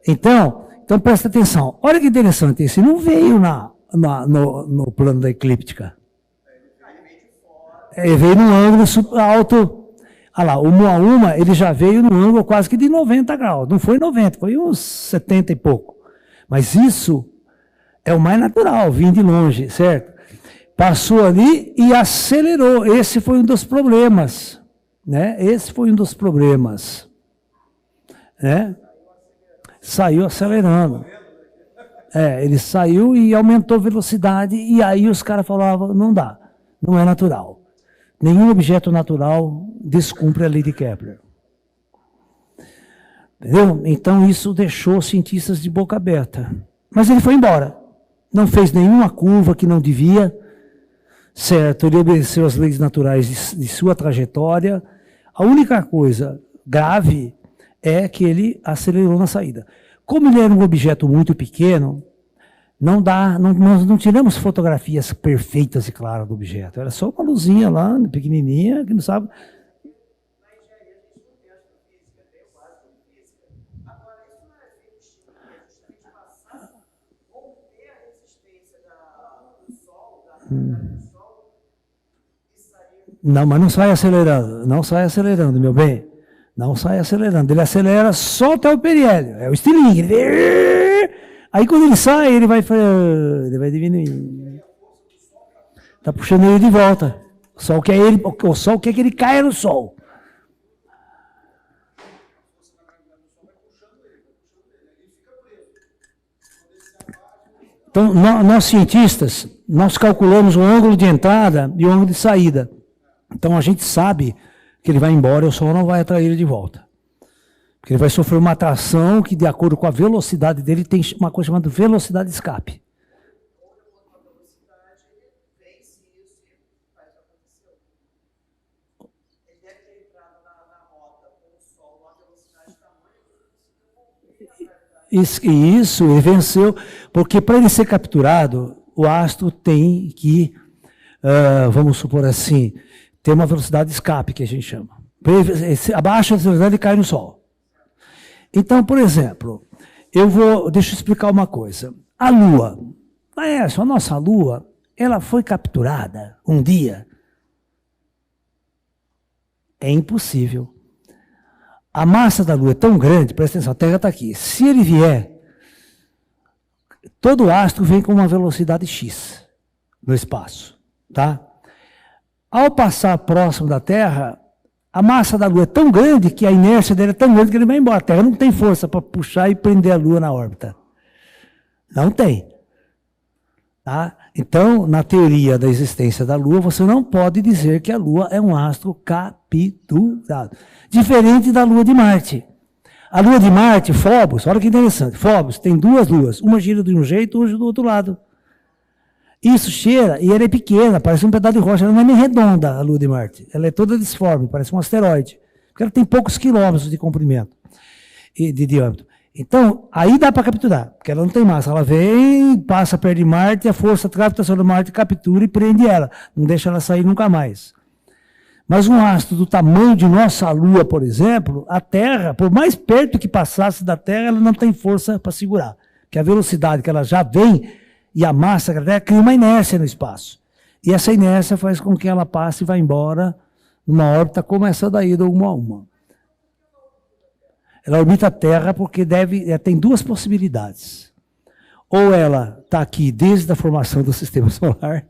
S1: Então presta atenção. Olha que interessante, esse não veio no plano da eclíptica. Ele veio num ângulo alto. Olha lá, o Oumuamua, ele já veio num ângulo quase que de 90 graus. Não foi 90, foi uns 70 e pouco. Mas isso é o mais natural, vindo de longe, certo? Passou ali e acelerou. Esse foi um dos problemas. Né? Esse foi um dos problemas. Né? Saiu acelerando. Ele saiu e aumentou a velocidade, e aí os caras falavam, não dá, não é natural. Nenhum objeto natural descumpre a lei de Kepler. Entendeu? Então isso deixou os cientistas de boca aberta. Mas ele foi embora. Não fez nenhuma curva que não devia. certo, ele obedeceu às leis naturais de sua trajetória. A única coisa grave é que ele acelerou na saída. Como ele era um objeto muito pequeno, nós não tiramos fotografias perfeitas e claras do objeto. Era só uma luzinha lá, pequenininha, que não sabe. Não, mas não sai acelerando, não sai acelerando, meu bem. Não sai acelerando. Ele acelera só até o periélio. É o estilingue. Aí quando ele sai, ele vai diminuindo. Está puxando ele de volta. O sol quer que ele caia no sol. Então, nós cientistas, nós calculamos o ângulo de entrada e o ângulo de saída. Então a gente sabe que ele vai embora e o sol não vai atrair ele de volta. Porque ele vai sofrer uma atração que, de acordo com a velocidade dele, tem uma coisa chamada velocidade de escape. Isso, ele venceu, porque para ele ser capturado, o astro tem que, vamos supor assim, ter uma velocidade de escape, que a gente chama. Abaixo da velocidade, ele cai no Sol. Então, por exemplo, deixa eu explicar uma coisa. A Lua, a nossa Lua, ela foi capturada um dia. É impossível. A massa da Lua é tão grande, presta atenção, a Terra está aqui. Se ele vier, todo astro vem com uma velocidade x no espaço, tá? Ao passar próximo da Terra, a massa da Lua é tão grande que a inércia dele é tão grande que ele vai embora. A Terra não tem força para puxar e prender a Lua na órbita. Não tem. Tá? Então, na teoria da existência da Lua, você não pode dizer que a Lua é um astro capturado. Diferente da Lua de Marte. A Lua de Marte, Phobos, olha que interessante. Phobos tem duas luas, uma gira de um jeito, outra do outro lado. Isso cheira, e ela é pequena, parece um pedaço de rocha, ela não é nem redonda, a Lua de Marte. Ela é toda disforme, parece um asteroide. Porque ela tem poucos quilômetros de comprimento e de diâmetro. Então, aí dá para capturar, porque ela não tem massa. Ela vem, passa perto de Marte, a força gravitacional de Marte captura e prende ela. Não deixa ela sair nunca mais. Mas um astro do tamanho de nossa Lua, por exemplo, a Terra, por mais perto que passasse da Terra, ela não tem força para segurar. Porque a velocidade que ela já vem e a massa que ela tem, cria uma inércia no espaço. E essa inércia faz com que ela passe e vá embora numa órbita como essa daí, do 1 a 1. Ela orbita a Terra porque tem duas possibilidades. Ou ela está aqui desde a formação do sistema solar,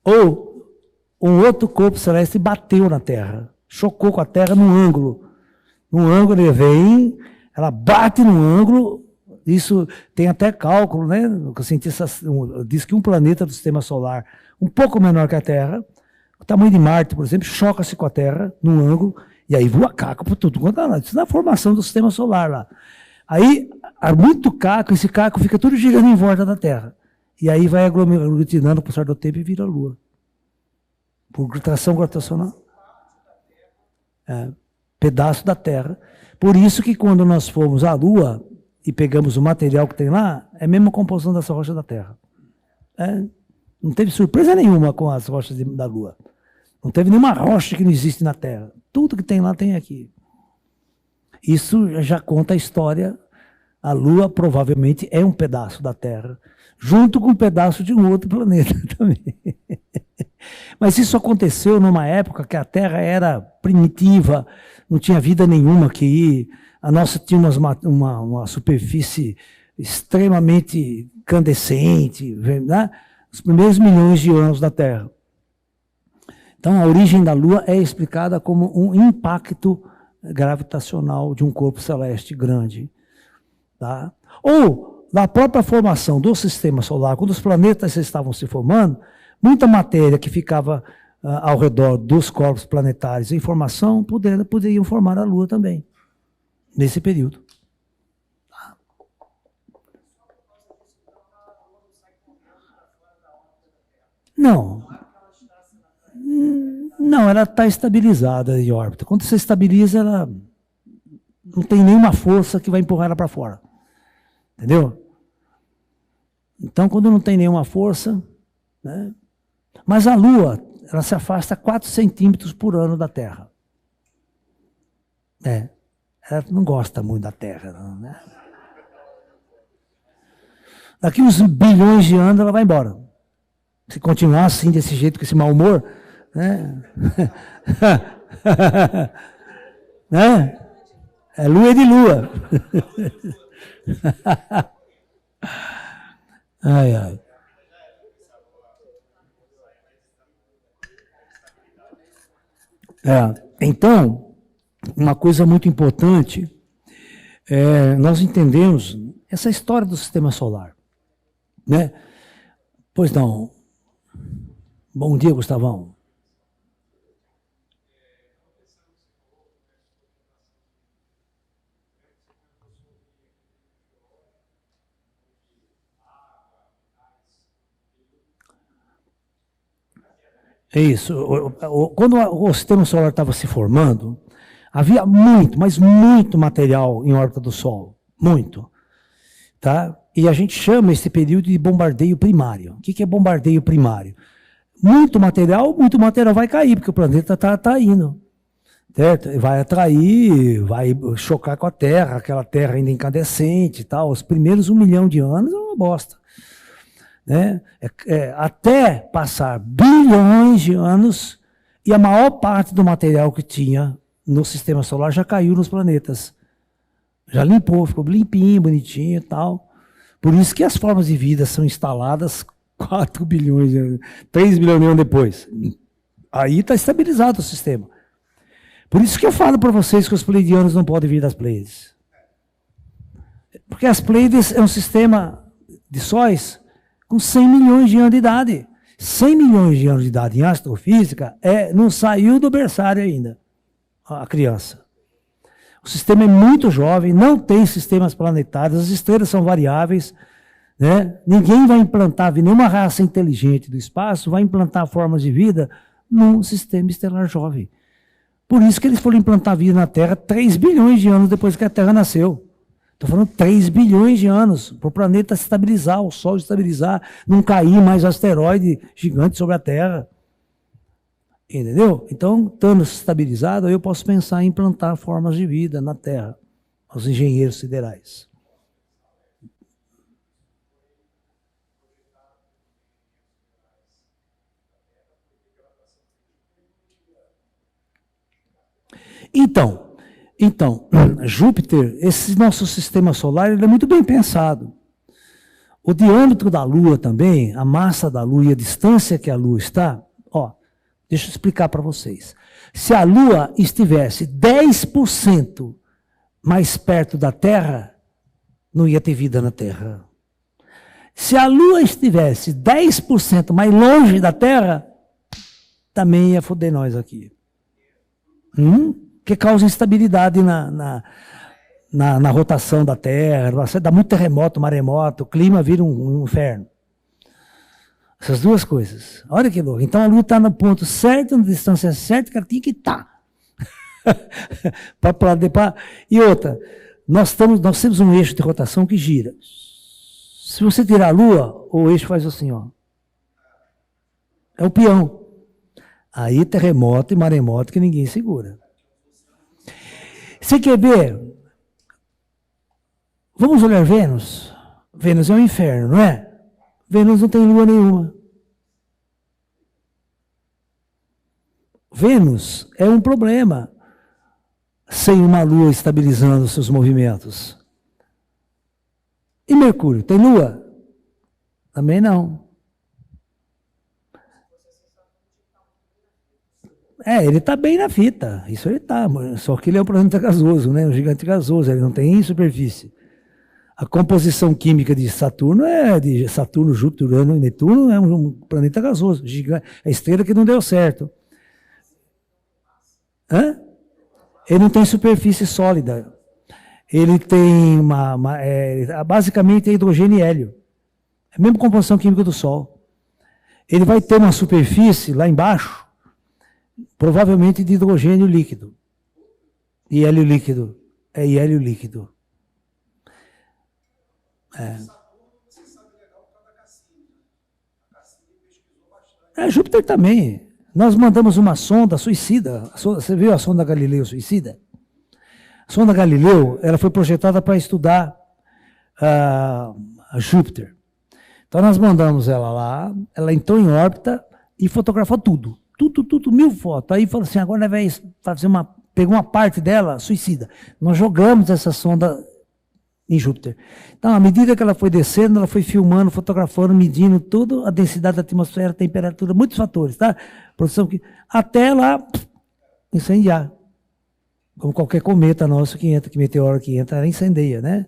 S1: ou um outro corpo celeste bateu na Terra, chocou com a Terra num ângulo. Num ângulo ele vem, ela bate no ângulo, isso tem até cálculo, né? O cientista diz que um planeta do sistema solar um pouco menor que a Terra, o tamanho de Marte, por exemplo, choca-se com a Terra num ângulo, e aí voa caco por tudo quanto é lado. Isso na formação do sistema solar lá. Aí, há muito caco, esse caco fica tudo girando em volta da Terra. E aí vai aglutinando com o passar do tempo e vira a Lua. Por tração gravitacional. Pedaço da Terra. Por isso que quando nós fomos à Lua e pegamos o material que tem lá, é a mesma composição dessa rocha da Terra. Não teve surpresa nenhuma com as rochas da Lua. Não teve nenhuma rocha que não existe na Terra. Tudo que tem lá tem aqui. Isso já conta a história. A Lua provavelmente é um pedaço da Terra, junto com um pedaço de um outro planeta também. Mas isso aconteceu numa época que a Terra era primitiva, não tinha vida nenhuma aqui. A nossa tinha uma superfície extremamente incandescente, né? Os primeiros milhões de anos da Terra. Então, a origem da Lua é explicada como um impacto gravitacional de um corpo celeste grande. Tá? Ou, na própria formação do sistema solar, quando os planetas estavam se formando, muita matéria que ficava ao redor dos corpos planetários em formação poderiam formar a Lua também, nesse período. Tá? Não. Não, ela está estabilizada em órbita. Quando você estabiliza, ela não tem nenhuma força que vai empurrar ela para fora. Entendeu? Então, quando não tem nenhuma força, né? Mas a Lua, ela se afasta 4 centímetros por ano da Terra. Ela não gosta muito da Terra, não, né? Daqui uns bilhões de anos ela vai embora. Se continuar assim, desse jeito, com esse mau humor, né? Né? É lua de lua. Ai, ai. Então, uma coisa muito importante, nós entendemos essa história do sistema solar, né? Pois não. Bom dia, Gustavão. É isso. Quando o sistema solar estava se formando, havia muito, mas muito material em órbita do Sol. Muito. Tá? E a gente chama esse período de bombardeio primário. O que é bombardeio primário? Muito material vai cair, porque o planeta está indo. Certo? Vai atrair, vai chocar com a Terra, aquela Terra ainda incandescente e tal. Os primeiros 1 milhão de anos é uma bosta. Né? Até passar bilhões de anos, e a maior parte do material que tinha no sistema solar já caiu nos planetas. Já limpou, ficou limpinho, bonitinho e tal. Por isso que as formas de vida são instaladas 4 bilhões, 3 bilhões de anos depois. Aí está estabilizado o sistema. Por isso que eu falo para vocês que os pleiadianos não podem vir das Pleiades. Porque as Pleiades é um sistema de sóis com 100 milhões de anos de idade. 100 milhões de anos de idade em astrofísica não saiu do berçário ainda, a criança. O sistema é muito jovem, não tem sistemas planetários, as estrelas são variáveis, né? Ninguém vai implantar, nenhuma raça inteligente do espaço vai implantar formas de vida num sistema estelar jovem. Por isso que eles foram implantar vida na Terra 3 bilhões de anos depois que a Terra nasceu. Estou falando 3 bilhões de anos para o planeta se estabilizar, o Sol estabilizar, não cair mais asteroide gigante sobre a Terra. Entendeu? Então, estando estabilizado, eu posso pensar em implantar formas de vida na Terra, aos engenheiros siderais. Então, Júpiter, esse nosso sistema solar, ele é muito bem pensado. O diâmetro da Lua também, a massa da Lua e a distância que a Lua está, deixa eu explicar para vocês. Se a Lua estivesse 10% mais perto da Terra, não ia ter vida na Terra. Se a Lua estivesse 10% mais longe da Terra, também ia foder nós aqui. Que causa instabilidade na rotação da Terra, dá muito terremoto, maremoto, o clima vira um inferno. Essas duas coisas. Olha que louco. Então a Lua está no ponto certo, na distância certa, que ela tinha que estar. E outra, nós temos um eixo de rotação que gira. Se você tirar a Lua, o eixo faz assim, ó. É o peão. Aí terremoto e maremoto que ninguém segura. Você quer ver? Vamos olhar Vênus? Vênus é um inferno, não é? Vênus não tem lua nenhuma. Vênus é um problema sem uma lua estabilizando seus movimentos. E Mercúrio, tem lua? Também não. Ele está bem na fita, isso ele está, só que ele é um planeta gasoso, né? Um gigante gasoso, ele não tem superfície. A composição química de Saturno de Saturno, Júpiter, Urano e Netuno é um planeta gasoso, gigante, é a estrela que não deu certo. Ele não tem superfície sólida, ele tem basicamente é hidrogênio e hélio, é a mesma composição química do Sol. Ele vai ter uma superfície lá embaixo, Provavelmente de hidrogênio líquido. E hélio líquido. É hélio líquido. Júpiter também. Nós mandamos uma sonda suicida. Você viu a sonda Galileu suicida? A sonda Galileu, ela foi projetada para estudar a Júpiter. Então nós mandamos ela lá, ela entrou em órbita e fotografou tudo. Tudo, 1000 fotos. Aí falou assim, agora nós vamos fazer pegou uma parte dela suicida. Nós jogamos essa sonda em Júpiter. Então, à medida que ela foi descendo, ela foi filmando, fotografando, medindo tudo, a densidade da atmosfera, a temperatura, muitos fatores, tá? Produção até lá incendiar. Como qualquer cometa nosso que entra, que meteoro que entra, ela incendeia, né?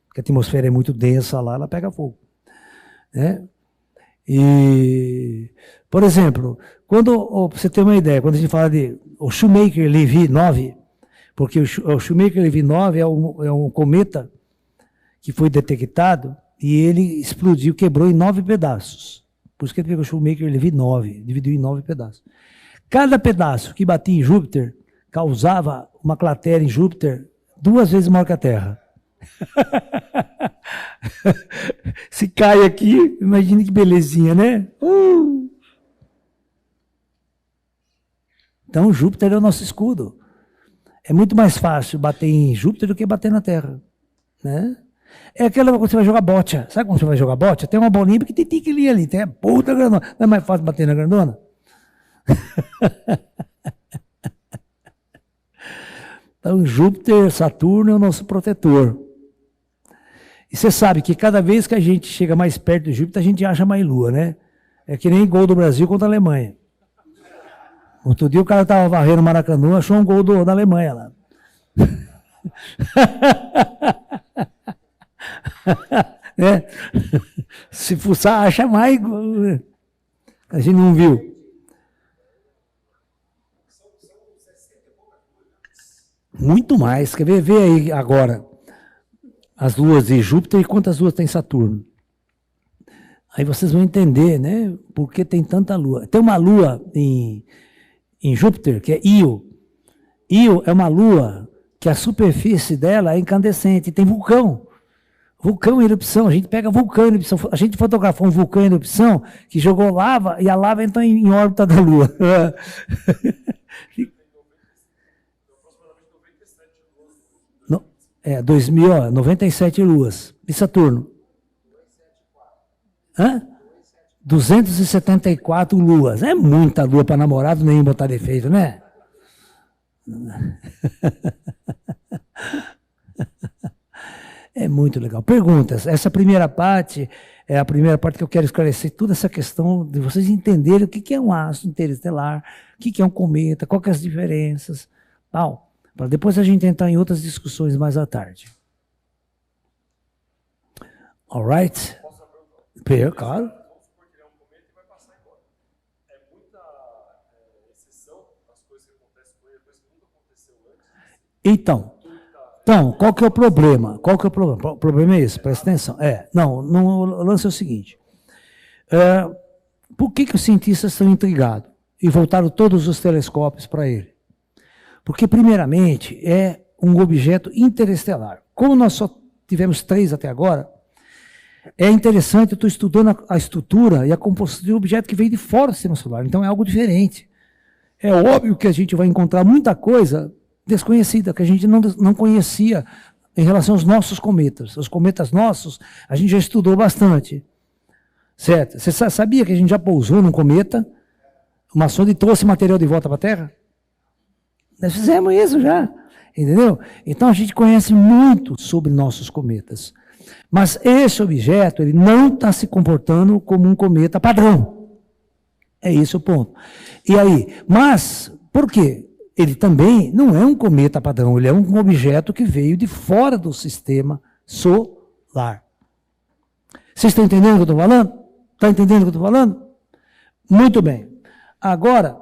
S1: Porque a atmosfera é muito densa lá, ela pega fogo. Né? E, por exemplo, quando você tem uma ideia, quando a gente fala de o Shoemaker-Levy 9, porque o Shoemaker-Levy 9 é um cometa que foi detectado e ele explodiu, quebrou em 9 pedaços. Por isso que ele pegou o Shoemaker-Levy 9, dividiu em 9 pedaços. Cada pedaço que batia em Júpiter causava uma cratera em Júpiter 2 vezes maior que a Terra. Se cai aqui, imagine que belezinha, né? Então, Júpiter é o nosso escudo. É muito mais fácil bater em Júpiter do que bater na Terra. Né? É aquela quando você vai jogar bocha. Sabe quando você vai jogar bocha? Tem uma bolinha que tem que ir ali. Tem a puta grandona. Não é mais fácil bater na grandona? Então, Júpiter, Saturno é o nosso protetor. E você sabe que cada vez que a gente chega mais perto de Júpiter, a gente acha mais lua, né? É que nem gol do Brasil contra a Alemanha. Outro dia o cara estava varrendo o Maracanã, achou um gol da Alemanha lá. Né? Se fuçar, acha mais. A gente não viu. Muito mais. Quer ver? Vê aí agora as luas de Júpiter e quantas luas tem Saturno. Aí vocês vão entender, né? Por que tem tanta lua. Tem uma lua em Júpiter, que é Io. Io é uma lua que a superfície dela é incandescente, tem vulcão. Vulcão em erupção, a gente pega vulcão em erupção. A gente fotografou um vulcão em erupção que jogou lava e a lava entrou em órbita da Lua. No, 97 luas. E Saturno? 274 luas. É muita lua para namorado nem botar defeito, né? É muito legal. Perguntas. Essa primeira parte é a primeira parte que eu quero esclarecer toda essa questão de vocês entenderem o que é um astro interestelar, o que é um cometa, quais são as diferenças, tal. Para depois a gente entrar em outras discussões mais à tarde. Alright? Claro. Então, qual que é o problema? Qual que é o problema? O problema é esse, presta atenção. O lance é o seguinte. Por que os cientistas estão intrigados e voltaram todos os telescópios para ele? Porque, primeiramente, é um objeto interestelar. Como nós só tivemos 3 até agora, é interessante, eu estou estudando a estrutura e a composição de um objeto que veio de fora do sistema solar. Então, é algo diferente. É óbvio que a gente vai encontrar muita coisa desconhecida, que a gente não conhecia em relação aos nossos cometas. Os cometas nossos, a gente já estudou bastante. Certo? Você sabia que a gente já pousou num cometa, uma sonda e trouxe material de volta para a Terra? Nós fizemos isso já, entendeu? Então a gente conhece muito sobre nossos cometas. Mas esse objeto, ele não está se comportando como um cometa padrão. É esse o ponto. E aí, mas, por quê? Ele também não é um cometa padrão, ele é um objeto que veio de fora do sistema solar. Vocês estão entendendo o que eu estou falando? Está entendendo o que eu estou falando? Muito bem. Agora,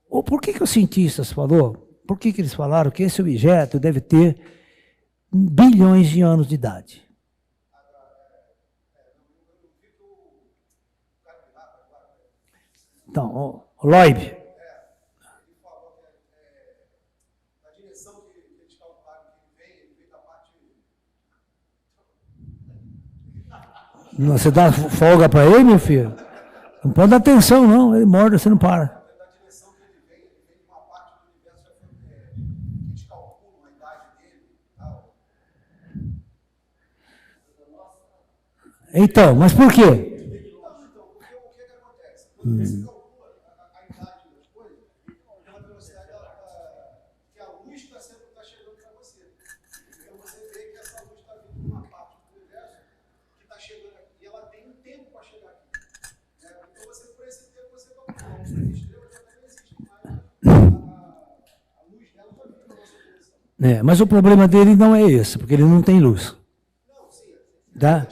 S1: por que os cientistas falaram? Por que eles falaram que esse objeto deve ter bilhões de anos de idade? Então, o Loeb. Você dá folga para ele, meu filho? Não pode dar atenção, não. Ele morde, você não para. Então, mas por quê? Mas o problema dele não é esse, porque ele não tem luz. Tá?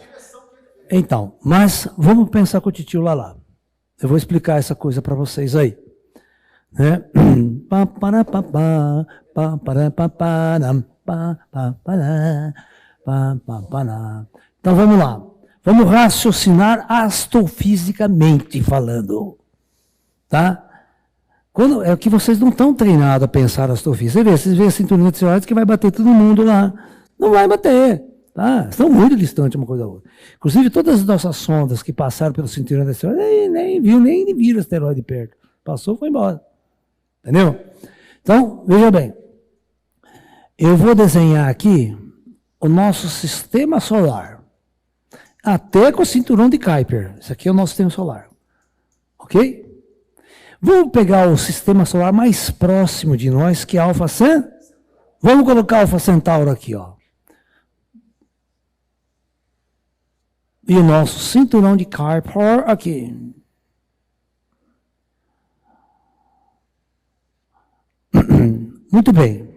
S1: Então, mas vamos pensar com o titio Lalá. Eu vou explicar essa coisa para vocês aí. Né? Então vamos lá. Vamos raciocinar astrofisicamente falando. Tá? É que vocês não estão treinados a pensar astrofísica. Vocês vê a cinturinha de celular que vai bater todo mundo lá. Não vai bater. Tá? Estão muito distantes uma coisa da outra. Inclusive, todas as nossas sondas que passaram pelo cinturão de asteroide nem viram o asteroide perto. Passou, foi embora. Entendeu? Então, veja bem. Eu vou desenhar aqui o nosso sistema solar. Até com o cinturão de Kuiper. Esse aqui é o nosso sistema solar. Ok? Vamos pegar o sistema solar mais próximo de nós, que é Alfa Centauro. Vamos colocar Alfa Centauro aqui, ó. E o nosso cinturão de Kuiper aqui. Muito bem.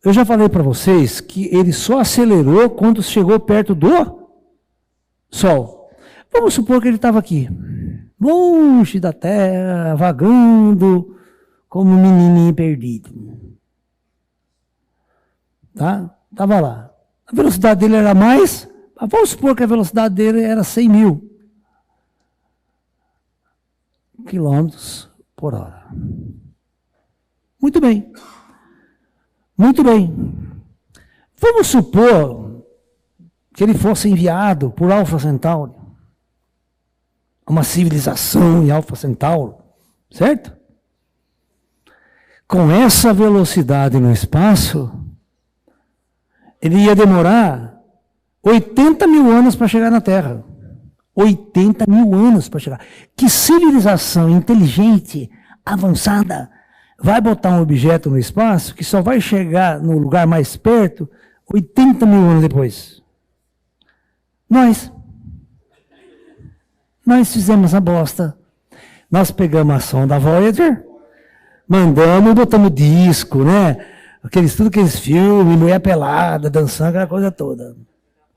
S1: Eu já falei para vocês que ele só acelerou quando chegou perto do Sol. Vamos supor que ele estava aqui, longe da Terra, vagando como um menininho perdido. Tá? Estava lá. A velocidade dele era mais... Vamos supor que a velocidade dele era 100 mil quilômetros por hora. Muito bem. Muito bem. Vamos supor que ele fosse enviado por Alfa Centauro. Uma civilização em Alfa Centauro. Certo? Com essa velocidade no espaço, ele ia demorar 80 mil anos para chegar na Terra. 80 mil anos para chegar. Que civilização inteligente, avançada, vai botar um objeto no espaço que só vai chegar no lugar mais perto 80 mil anos depois? Nós fizemos a bosta. Nós pegamos a sonda Voyager, mandamos e botamos disco, né? Tudo aqueles filmes, mulher pelada, dançando, aquela coisa toda.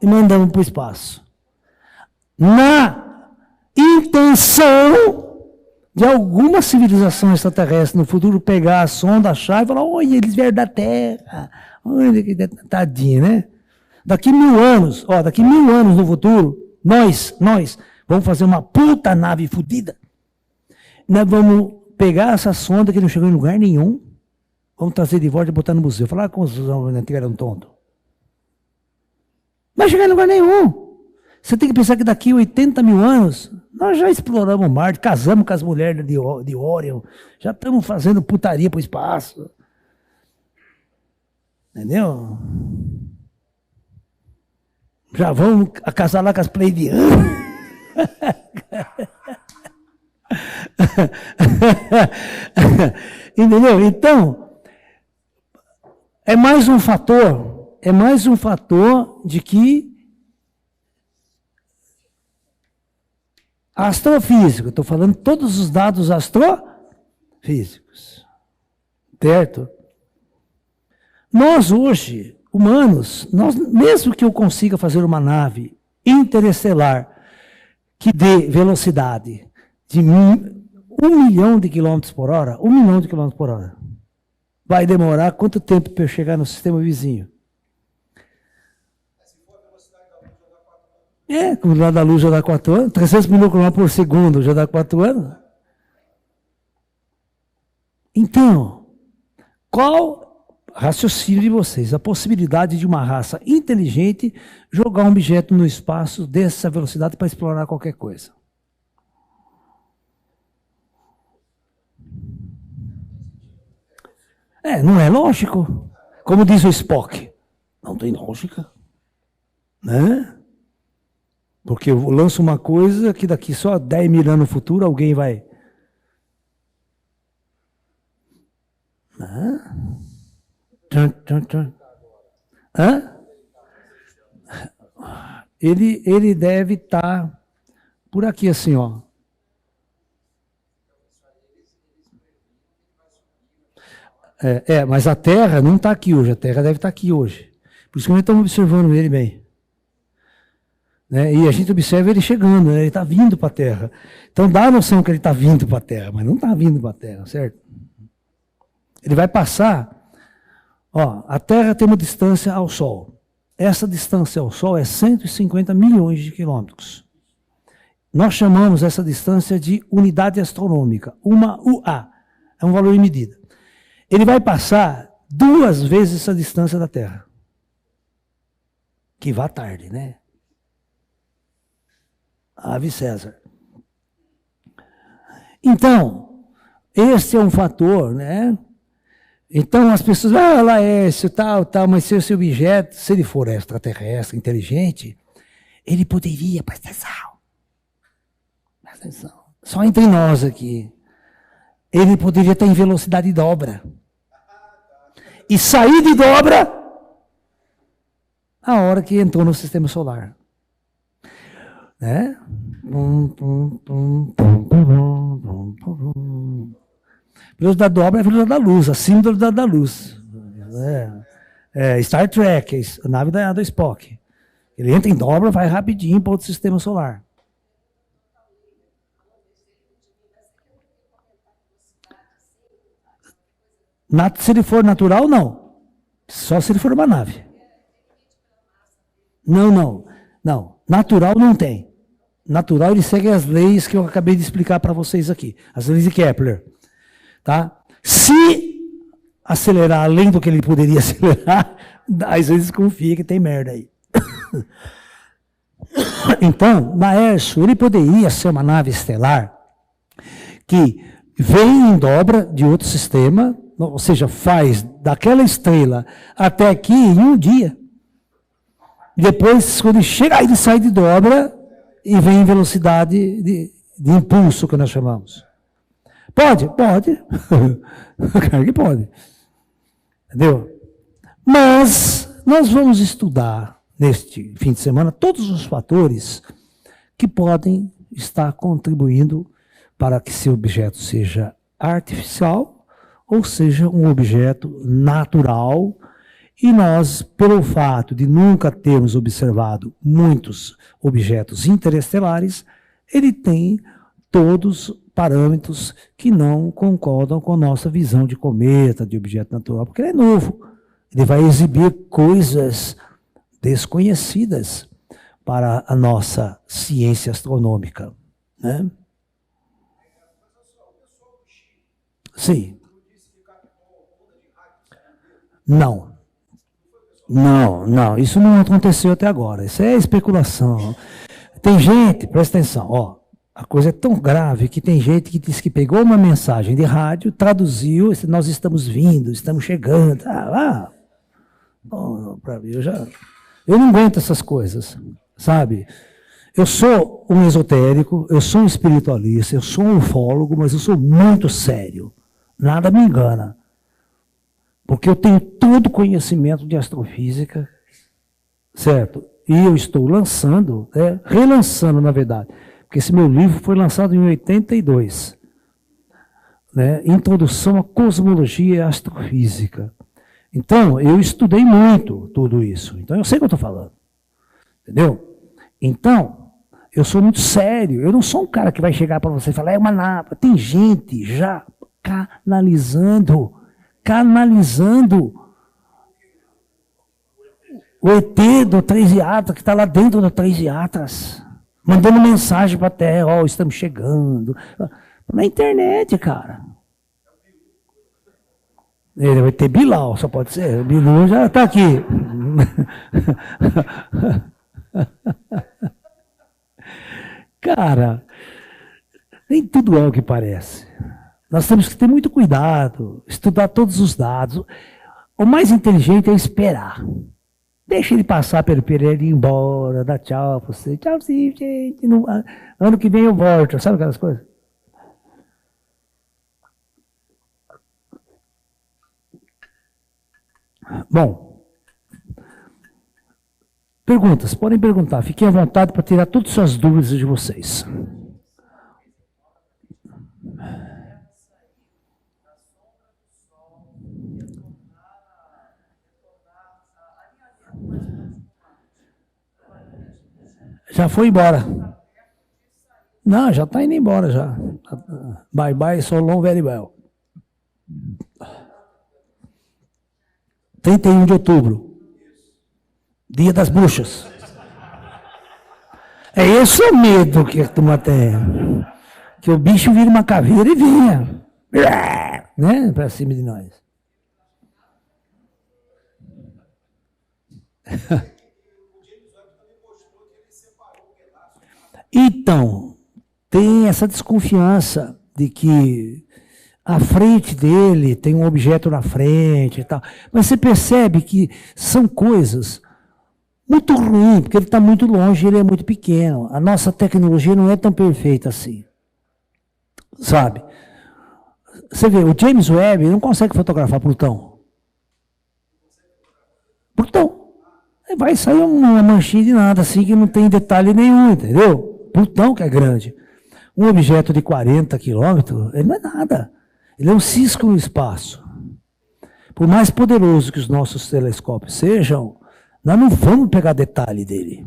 S1: E mandamos para o espaço. Na intenção de alguma civilização extraterrestre no futuro pegar a sonda, achar e falar, olha, eles vieram da Terra. Olha que tadinho, né? Daqui 1000 anos, daqui 1000 anos no futuro, nós vamos fazer uma puta nave fodida. Nós vamos pegar essa sonda que não chegou em lugar nenhum, vamos trazer de volta e botar no museu. Falar com os homens que eram tontos. Não vai chegar em lugar nenhum. Você tem que pensar que daqui 80 mil anos, nós já exploramos Marte, casamos com as mulheres de Orion, já estamos fazendo putaria para o espaço. Entendeu? Já vamos casar lá com as pleiadianas. Entendeu? Então, é mais um fator de que astrofísico, estou falando todos os dados astrofísicos, certo? Nós hoje, humanos, mesmo que eu consiga fazer uma nave interestelar que dê velocidade de 1 milhão de quilômetros por hora, 1 milhão de quilômetros por hora, vai demorar quanto tempo para eu chegar no sistema vizinho? Com o lado da luz já dá 4 anos, 300 mil km por segundo já dá 4 anos. Então, raciocínio de vocês, a possibilidade de uma raça inteligente jogar um objeto no espaço dessa velocidade para explorar qualquer coisa. Não é lógico. Como diz o Spock, não tem lógica. Né? Porque eu lanço uma coisa que daqui só 10 mil anos no futuro alguém vai... Hã? Ele deve estar por aqui assim, ó. Mas a Terra não está aqui hoje, a Terra deve estar aqui hoje. Por isso que nós estamos observando ele bem. Né? E a gente observa ele chegando, né? Ele está vindo para a Terra. Então dá a noção que ele está vindo para a Terra, mas não está vindo para a Terra, certo? Ele vai passar. Ó, a Terra tem uma distância ao Sol. Essa distância ao Sol é 150 milhões de quilômetros. Nós chamamos essa distância de unidade astronômica, uma UA, é um valor em medida. Ele vai passar 2 vezes essa distância da Terra. Que vá tarde, né? Ave César. Então, este é um fator, né? Então as pessoas, Laércio, tal, mas se esse objeto, se ele for extraterrestre, inteligente, ele poderia, presta atenção, só entre nós aqui, ele poderia estar em velocidade de dobra. E sair de dobra a hora que entrou no sistema solar. Né? Velocidade da dobra é a velocidade da luz, acima da velocidade da luz. Star Trek, a nave do Spock. Ele entra em dobra, vai rapidinho para outro sistema solar. Se ele for natural, não. Só se ele for uma nave. Não. Natural não tem. Natural ele segue as leis que eu acabei de explicar para vocês aqui. As leis de Kepler. Tá? Se acelerar além do que ele poderia acelerar, às vezes confia que tem merda aí. Então, Laércio, ele poderia ser uma nave estelar que vem em dobra de outro sistema, ou seja, faz daquela estrela até aqui em um dia. Depois, quando ele chega, ele sai de dobra e vem em velocidade de impulso, que nós chamamos. Pode. Claro que pode. Entendeu? Mas nós vamos estudar neste fim de semana todos os fatores que podem estar contribuindo para que esse objeto seja artificial ou seja um objeto natural. E nós, pelo fato de nunca termos observado muitos objetos interestelares, ele tem todos parâmetros que não concordam com a nossa visão de cometa, de objeto natural, porque ele é novo. Ele vai exibir coisas desconhecidas para a nossa ciência astronômica. Né? Sim. Não, isso não aconteceu até agora. Isso é especulação. Tem gente, presta atenção, ó, a coisa é tão grave que tem gente que diz que pegou uma mensagem de rádio, traduziu, nós estamos vindo, estamos chegando. Eu não aguento essas coisas, sabe? Eu sou um esotérico, eu sou um espiritualista, eu sou um ufólogo, mas eu sou muito sério. Nada me engana. Porque eu tenho todo o conhecimento de astrofísica, certo? E eu estou lançando, relançando na verdade, porque esse meu livro foi lançado em 82, né? Introdução à Cosmologia e Astrofísica. Então, eu estudei muito tudo isso, então eu sei o que eu estou falando, entendeu? Então, eu sou muito sério, eu não sou um cara que vai chegar para você e falar, é uma nave. Tem gente já canalizando o ET do Três Iatras, que está lá dentro do Três Iatras, mandando mensagem para a Terra, estamos chegando. Na internet, cara. Ele vai ter Bilal, só pode ser. O Bilu já está aqui. Cara, nem tudo é o que parece. Nós temos que ter muito cuidado, estudar todos os dados. O mais inteligente é esperar. Deixa ele passar pelo período e ir embora, dá tchau pra você. Tchau, sim, gente. Ano que vem eu volto, sabe aquelas coisas? Bom, perguntas, podem perguntar. Fiquem à vontade para tirar todas as suas dúvidas de vocês. Já foi embora. Não, já está indo embora já. Bye bye, so long, very well. 31 de outubro. Dia das bruxas. É esse o medo que a turma tem. Que o bicho vira uma caveira e venha. Né? Para cima de nós. Então, tem essa desconfiança de que a frente dele tem um objeto na frente e tal. Mas você percebe que são coisas muito ruins, porque ele está muito longe, ele é muito pequeno. A nossa tecnologia não é tão perfeita assim. Sabe? Você vê, o James Webb não consegue fotografar Plutão. Plutão. Vai sair uma manchinha de nada assim que não tem detalhe nenhum, entendeu? Plutão que é grande. Um objeto de 40 quilômetros, ele não é nada. Ele é um cisco no espaço. Por mais poderoso que os nossos telescópios sejam, nós não vamos pegar detalhe dele.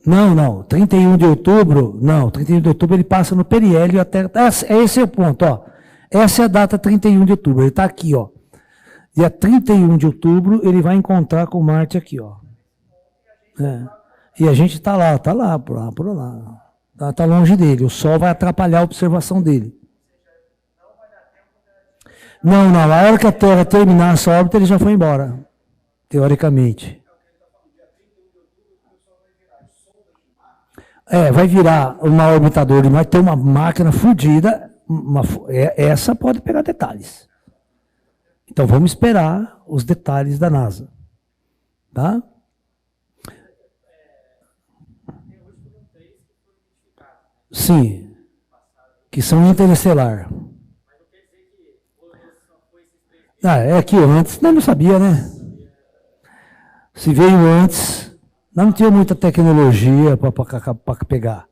S1: Não. 31 de outubro, não. 31 de outubro ele passa no periélio até... Esse é o ponto, ó. Essa é a data 31 de outubro. Ele está aqui, ó. Dia 31 de outubro ele vai encontrar com Marte aqui, ó. E a gente está lá, por lá. Está longe dele. O Sol vai atrapalhar a observação dele. Não. A hora que a Terra terminar essa órbita, ele já foi embora. Teoricamente. Vai virar uma orbitador de Marte, tem uma máquina fodida. Essa pode pegar detalhes. Então vamos esperar os detalhes da NASA. Tá? Sim, que são interestelar. É que antes nós não sabia, né? Se veio antes, nós não tinha muita tecnologia para pegar.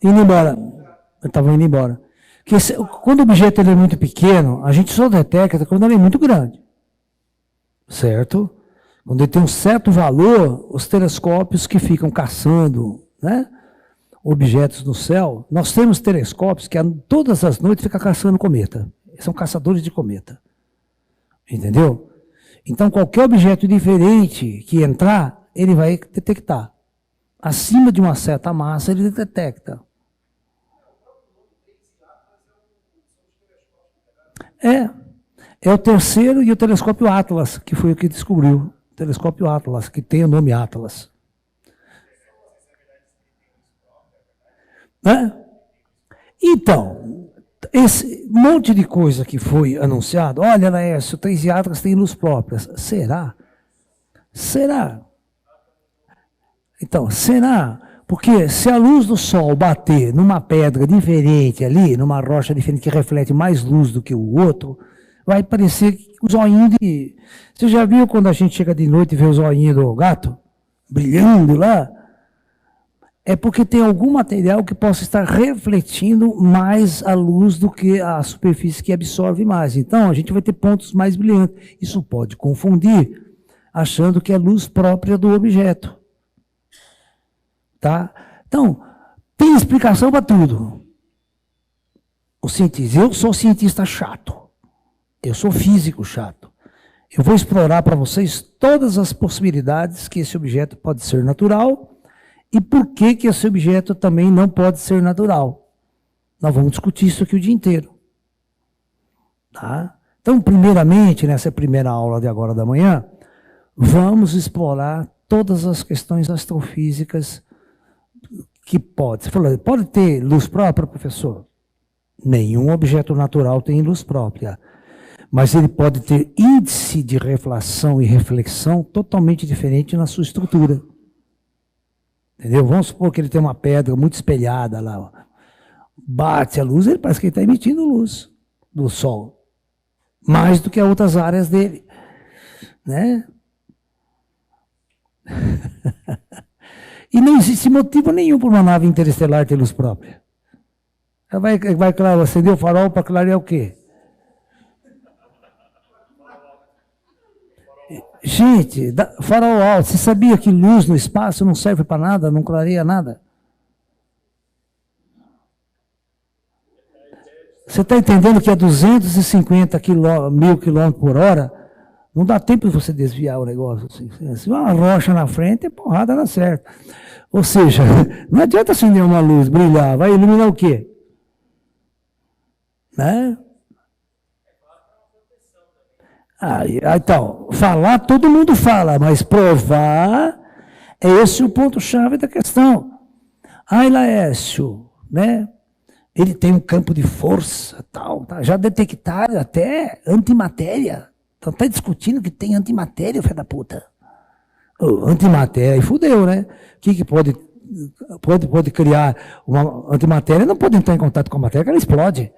S1: Indo embora. Estava indo embora. Quando o objeto ele é muito pequeno, a gente só detecta quando ele é muito grande. Certo? Quando ele tem um certo valor, os telescópios que ficam caçando, né, objetos no céu, nós temos telescópios que todas as noites ficam caçando cometa. São caçadores de cometa. Entendeu? Então, qualquer objeto diferente que entrar, ele vai detectar. Acima de uma certa massa, ele detecta. É o terceiro e o telescópio Atlas, que foi o que descobriu. O telescópio Atlas, que tem o nome Atlas. Então, esse monte de coisa que foi anunciado, olha, Laércio, 3 Atlas têm luz própria. Será? Então, será? Porque se a luz do Sol bater numa pedra diferente ali, numa rocha diferente que reflete mais luz do que o outro, vai parecer o zoinho de... Você já viu quando a gente chega de noite e vê o zoinho do gato? Brilhando lá? É porque tem algum material que possa estar refletindo mais a luz do que a superfície que absorve mais. Então, a gente vai ter pontos mais brilhantes. Isso pode confundir, achando que é luz própria do objeto. Tá? Então, tem explicação para tudo. Eu sou cientista chato. Eu sou físico chato. Eu vou explorar para vocês todas as possibilidades que esse objeto pode ser natural E por que que esse objeto também não pode ser natural? Nós vamos discutir isso aqui o dia inteiro. Tá? Então, primeiramente, nessa primeira aula de agora da manhã, vamos explorar todas as questões astrofísicas que pode. Você falou, pode ter luz própria, professor? Nenhum objeto natural tem luz própria. Mas ele pode ter índice de refração e reflexão totalmente diferente na sua estrutura. Entendeu? Vamos supor que ele tem uma pedra muito espelhada lá. Bate a luz, ele parece que ele está emitindo luz do Sol. Mais do que outras áreas dele. Né? E não existe motivo nenhum para uma nave interestelar ter luz própria. Ela vai acender o farol para clarear o quê? Gente, farol alto, você sabia que luz no espaço não serve para nada, não clareia nada? Você está entendendo que a 250 mil quilômetros por hora, não dá tempo de você desviar o negócio. Assim. Se uma rocha na frente, a porrada dá certo. Ou seja, não adianta acender uma luz, brilhar, vai iluminar o quê? Né? Então, falar todo mundo fala, mas provar é esse o ponto-chave da questão. Laércio, né? Ele tem um campo de força, tal, tá? Já detectaram até antimatéria. Então tá discutindo que tem antimatéria, filho da puta. Antimatéria, e fudeu, né? O que pode criar uma antimatéria? Não pode entrar em contato com a matéria, que ela explode.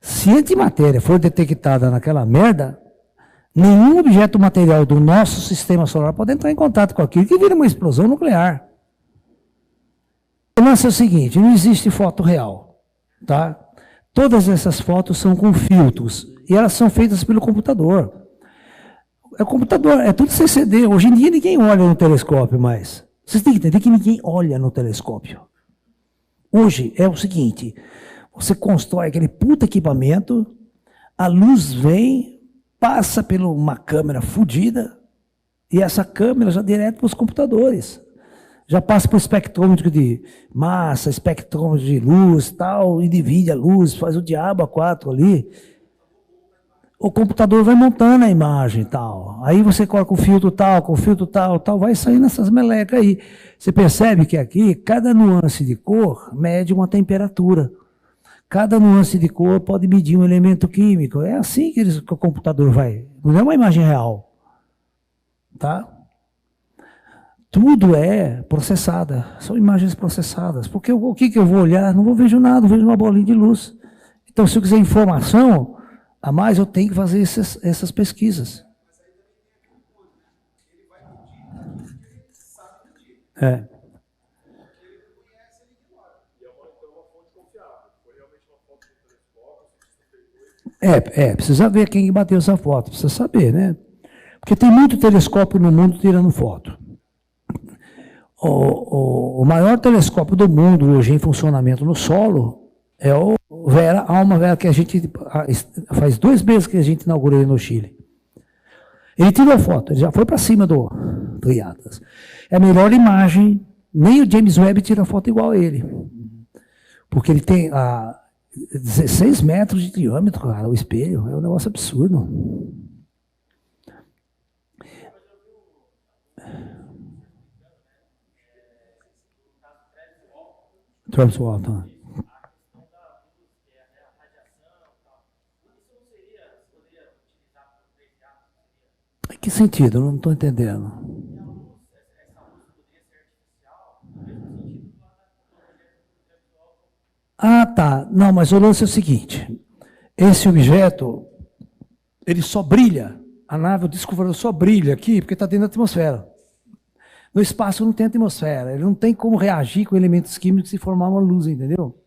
S1: Se a antimatéria for detectada naquela merda, nenhum objeto material do nosso sistema solar pode entrar em contato com aquilo que vira uma explosão nuclear. O lance é o seguinte, não existe foto real, tá? Todas essas fotos são com filtros e elas são feitas pelo computador. O computador é tudo CCD. Hoje em dia ninguém olha no telescópio mais. Vocês têm que entender que ninguém olha no telescópio. Hoje é o seguinte, você constrói aquele puta equipamento, a luz vem, passa por uma câmera fodida, e essa câmera já direto para os computadores. Já passa por espectrômetro de massa, espectrômetro de luz, tal, e divide a luz, faz o diabo a quatro ali. O computador vai montando a imagem e tal. Aí você coloca o filtro tal, com o filtro tal, vai saindo essas melecas aí. Você percebe que aqui, cada nuance de cor mede uma temperatura. Cada nuance de cor pode medir um elemento químico. É assim que o computador vai. Não é uma imagem real. Tá? Tudo é processada. São imagens processadas. Porque o que eu vou olhar? Não vou ver nada, vejo uma bolinha de luz. Então, se eu quiser informação a mais, eu tenho que fazer essas pesquisas. É. Precisa ver quem bateu essa foto, precisa saber, né? Porque tem muito telescópio no mundo tirando foto. O maior telescópio do mundo hoje em funcionamento no solo é o Alma Vera, que a gente faz 2 meses que a gente inaugurou no Chile. Ele tirou foto, ele já foi para cima do IATAS. É a melhor imagem, nem o James Webb tira foto igual a ele. Porque ele tem 16 metros de diâmetro, cara, o espelho. É um negócio absurdo. Travis Walton. Em que sentido? Eu não estou entendendo. Tá. Não, mas o lance é o seguinte. Esse objeto, ele só brilha. A nave, o disco voador só brilha aqui porque está dentro da atmosfera. No espaço não tem atmosfera. Ele não tem como reagir com elementos químicos e formar uma luz, entendeu?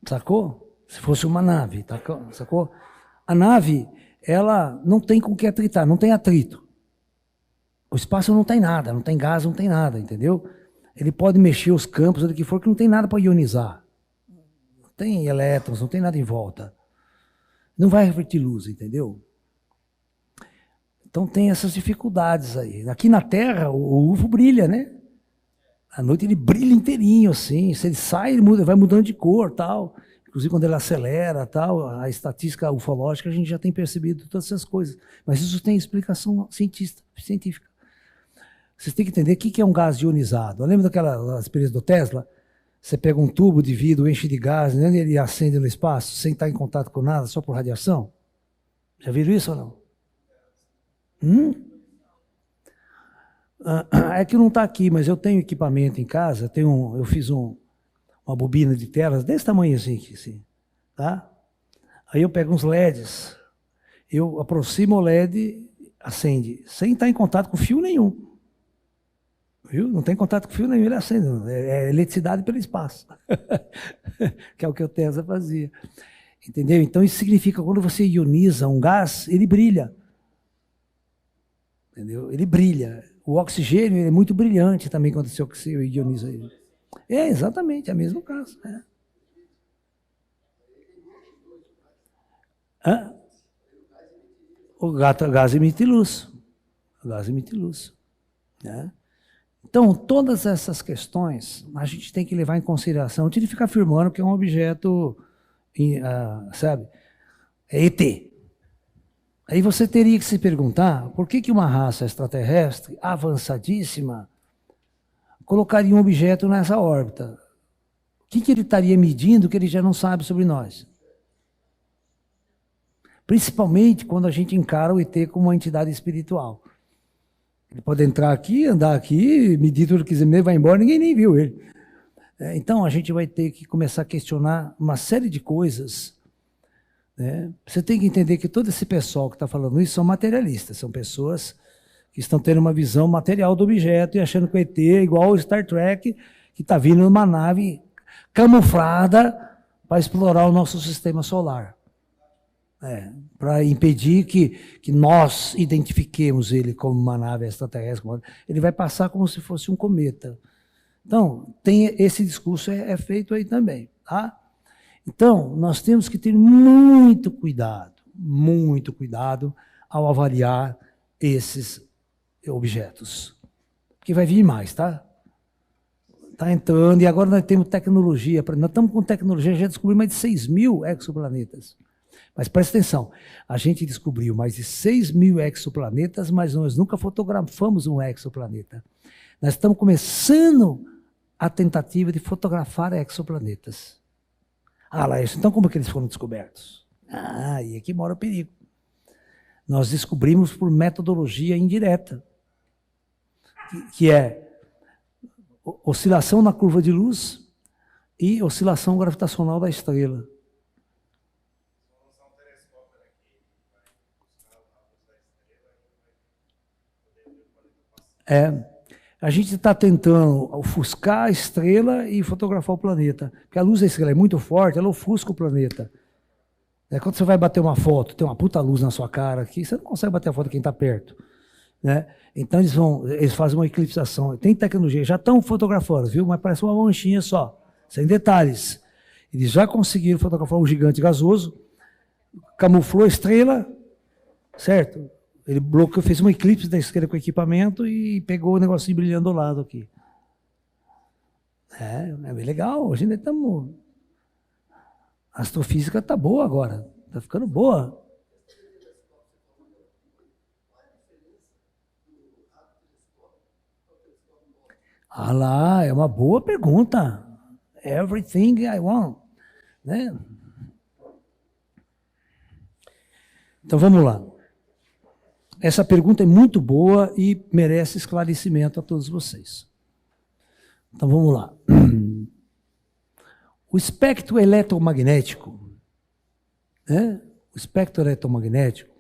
S1: Sacou? Se fosse uma nave, sacou? A nave, ela não tem com que atritar, não tem atrito. O espaço não tem nada, não tem gás, não tem nada, entendeu? Ele pode mexer os campos, o que for, que não tem nada para ionizar. Não tem elétrons, não tem nada em volta. Não vai refletir luz, entendeu? Então tem essas dificuldades aí. Aqui na Terra, o UFO brilha, né? À noite ele brilha inteirinho, assim. Se ele sai, ele muda, vai mudando de cor, tal. Inclusive quando ele acelera, tal, a estatística ufológica, a gente já tem percebido todas essas coisas. Mas isso tem explicação científica. Vocês têm que entender o que é um gás ionizado. Lembra daquela experiência do Tesla? Você pega um tubo de vidro, enche de gás, né, e ele acende no espaço, sem estar em contato com nada, só por radiação? Já viram isso ou não? É que não está aqui, mas eu tenho equipamento em casa, eu fiz uma bobina de telas desse tamanho assim, tá? Aí eu pego uns LEDs, eu aproximo o LED, acende, sem estar em contato com fio nenhum. Viu? Não tem contato com fio nenhum, ele acende. É eletricidade pelo espaço. Que é o que o Tesla fazia. Entendeu? Então isso significa que quando você ioniza um gás, ele brilha. Entendeu? Ele brilha. O oxigênio ele é muito brilhante também quando você ioniza ele. É, exatamente, é o mesmo caso. O gás emite luz. O gás emite luz. Né? Então, todas essas questões a gente tem que levar em consideração. Não tem que ficar afirmando que é um objeto, sabe, é ET. Aí você teria que se perguntar por que uma raça extraterrestre avançadíssima colocaria um objeto nessa órbita? O que ele estaria medindo que ele já não sabe sobre nós? Principalmente quando a gente encara o ET como uma entidade espiritual. Ele pode entrar aqui, andar aqui, medir tudo que quiser, vai embora, ninguém nem viu ele. Então a gente vai ter que começar a questionar uma série de coisas. Né? Você tem que entender que todo esse pessoal que está falando isso são materialistas, são pessoas que estão tendo uma visão material do objeto e achando que o ET é igual ao Star Trek, que está vindo numa nave camuflada para explorar o nosso sistema solar. Para impedir que nós identifiquemos ele como uma nave extraterrestre. Ele vai passar como se fosse um cometa. Então, esse discurso é feito aí também. Tá? Então, nós temos que ter muito cuidado ao avaliar esses objetos. Porque vai vir mais, tá? Está entrando, e agora nós temos tecnologia. Nós estamos com tecnologia, já descobrimos mais de 6.000 exoplanetas. Mas presta atenção, a gente descobriu mais de 6.000 exoplanetas, mas nós nunca fotografamos um exoplaneta. Nós estamos começando a tentativa de fotografar exoplanetas. Laércio, então como que eles foram descobertos? E aqui mora o perigo. Nós descobrimos por metodologia indireta, que é oscilação na curva de luz e oscilação gravitacional da estrela. A gente está tentando ofuscar a estrela e fotografar o planeta. Porque a luz da estrela é muito forte, ela ofusca o planeta. Quando você vai bater uma foto, tem uma puta luz na sua cara aqui, você não consegue bater a foto de quem está perto. Né? Então eles fazem uma eclipsação. Tem tecnologia, já estão fotografando, viu? Mas parece uma manchinha só, sem detalhes. Eles já conseguiram fotografar um gigante gasoso, camuflou a estrela, certo? Ele bloqueou, fez uma eclipse da estrela com o equipamento e pegou o negocinho brilhando do lado aqui. É bem legal, hoje ainda estamos... A astrofísica está boa agora, está ficando boa. Lá, é uma boa pergunta. Everything I want. Né? Então vamos lá. Essa pergunta é muito boa e merece esclarecimento a todos vocês. Então vamos lá. O espectro eletromagnético, né? O espectro eletromagnético.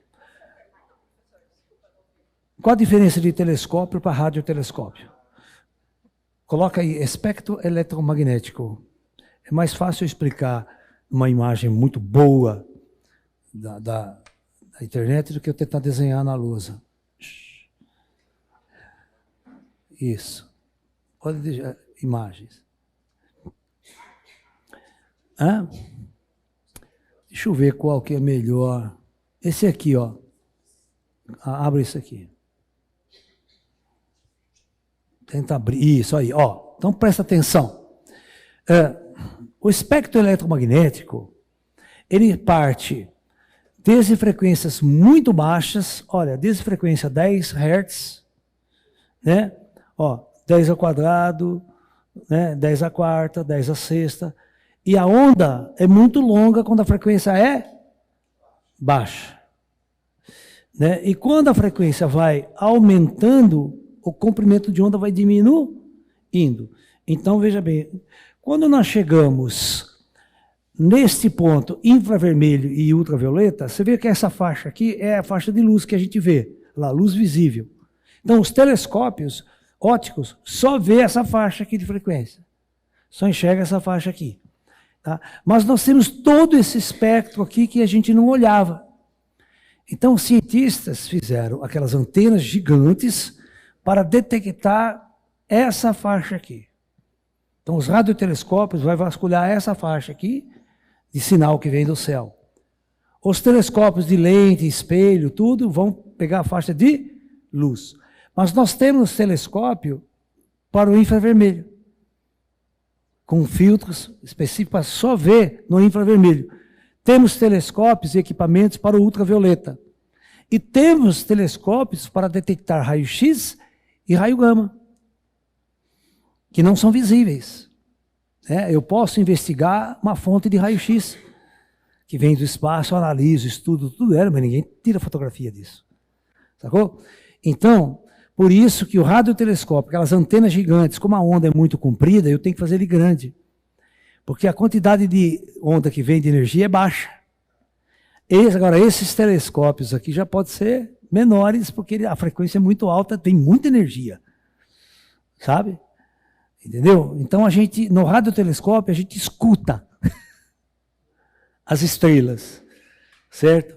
S1: Qual a diferença de telescópio para radiotelescópio? Coloca aí, espectro eletromagnético. É mais fácil explicar uma imagem muito boa da internet do que eu tentar desenhar na lousa. Isso. Pode deixar imagens. Deixa eu ver qual que é melhor. Esse aqui, ó. Abre isso aqui. Tenta abrir. Isso aí, ó. Então presta atenção. O espectro eletromagnético, ele parte desde frequências muito baixas, olha, desde frequência 10 Hz, né? Ó, 10 ao quadrado, né? 10 à quarta, 10 à sexta. E a onda é muito longa quando a frequência é baixa. Né? E quando a frequência vai aumentando, o comprimento de onda vai diminuindo. Então, veja bem, quando nós chegamos neste ponto infravermelho e ultravioleta, você vê que essa faixa aqui é a faixa de luz que a gente vê, lá, luz visível. Então, os telescópios ópticos só vê essa faixa aqui de frequência. Só enxerga essa faixa aqui. Tá? Mas nós temos todo esse espectro aqui que a gente não olhava. Então, os cientistas fizeram aquelas antenas gigantes para detectar essa faixa aqui. Então, os radiotelescópios vão vasculhar essa faixa aqui de sinal que vem do céu. Os telescópios de lente, espelho, tudo, vão pegar a faixa de luz. Mas nós temos telescópio para o infravermelho, com filtros específicos para só ver no infravermelho. Temos telescópios e equipamentos para o ultravioleta. E temos telescópios para detectar raio-x e raio gama, que não são visíveis. Eu posso investigar uma fonte de raio-x, que vem do espaço, eu analiso, estudo, tudo mas ninguém tira fotografia disso. Sacou? Então, por isso que o radiotelescópio, aquelas antenas gigantes, como a onda é muito comprida, eu tenho que fazer ele grande. Porque a quantidade de onda que vem de energia é baixa. Agora, esses telescópios aqui já podem ser menores, porque a frequência é muito alta, tem muita energia. Sabe? Entendeu? Então, no radiotelescópio, a gente escuta as estrelas. Certo?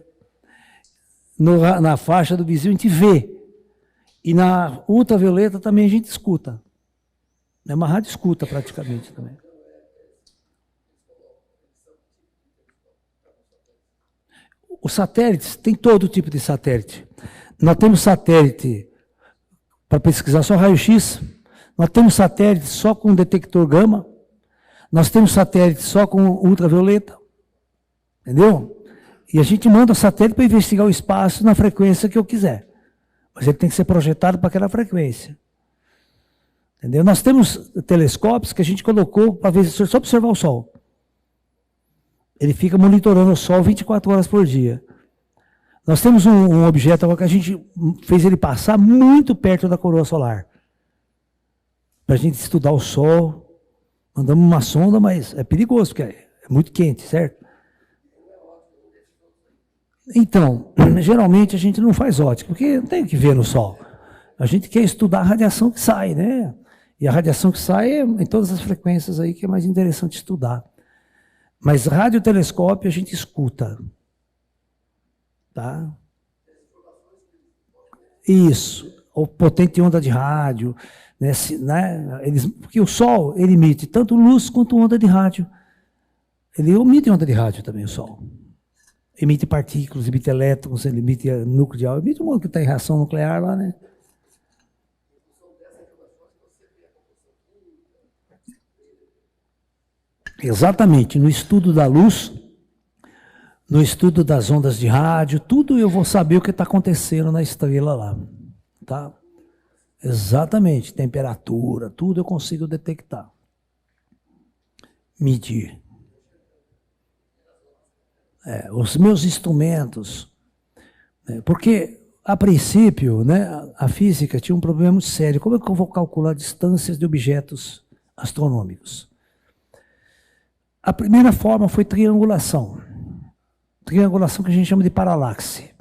S1: Na faixa do visível, a gente vê. E na ultravioleta também a gente escuta. É uma rádio escuta, praticamente, também. Os satélites, tem todo tipo de satélite. Nós temos satélite para pesquisar só raio-x, nós temos satélite só com detector gama, nós temos satélite só com ultravioleta, entendeu? E a gente manda o satélite para investigar o espaço na frequência que eu quiser. Mas ele tem que ser projetado para aquela frequência. Entendeu? Nós temos telescópios que a gente colocou para ver só observar o Sol. Ele fica monitorando o Sol 24 horas por dia. Nós temos um objeto agora que a gente fez ele passar muito perto da coroa solar. Para a gente estudar o Sol. Mandamos uma sonda, mas é perigoso, porque é muito quente, certo? Então, geralmente a gente não faz ótica, porque não tem que ver no Sol. A gente quer estudar a radiação que sai, né? E a radiação que sai é em todas as frequências aí que é mais interessante estudar. Mas radiotelescópio a gente escuta. Tá? Isso. Ou potente onda de rádio. Né? Porque o Sol ele emite tanto luz quanto onda de rádio. Ele emite onda de rádio também, o Sol. Emite partículas, emite elétrons, ele emite núcleo de álcool, emite um monte que está em reação nuclear lá, né? Exatamente, no estudo da luz, no estudo das ondas de rádio, tudo eu vou saber o que está acontecendo na estrela lá, tá? Exatamente, temperatura, tudo eu consigo detectar, medir. Os meus instrumentos, porque a princípio, né, a física tinha um problema muito sério. Como é que eu vou calcular distâncias de objetos astronômicos? A primeira forma foi triangulação. Triangulação que a gente chama de paralaxe.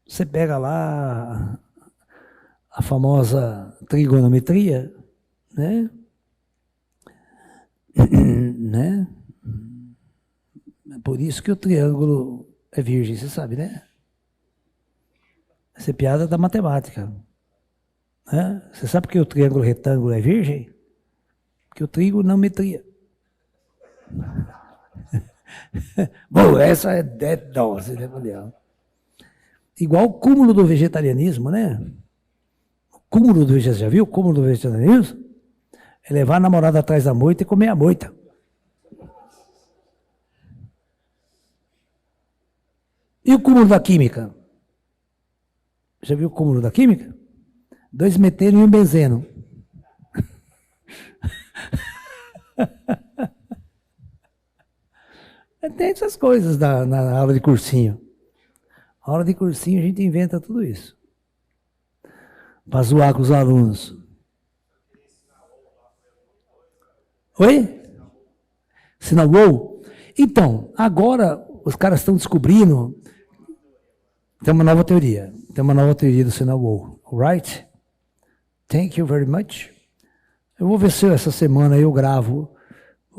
S1: Você pega lá a famosa trigonometria, né? Né? Por isso que o triângulo é virgem, você sabe, né? Essa é piada da matemática. Né? Você sabe por que o triângulo retângulo é virgem? Porque o trigonometria. Bom, essa é dose, né, Leão? igual o cúmulo do vegetarianismo, né? O cúmulo do vegetarianismo, já viu o cúmulo do vegetarianismo? É levar a namorada atrás da moita e comer a moita. E o cúmulo da química? Já viu o cúmulo da química? 2 meteno e 1 benzeno. Tem essas coisas na aula de cursinho. Na aula de cursinho a gente inventa tudo isso. Para zoar com os alunos. Oi? Sinal WOW? Então, agora os caras estão descobrindo. Tem uma nova teoria. Tem uma nova teoria do sinal WOW. Alright? Thank you very much. Eu vou ver se essa semana eu gravo.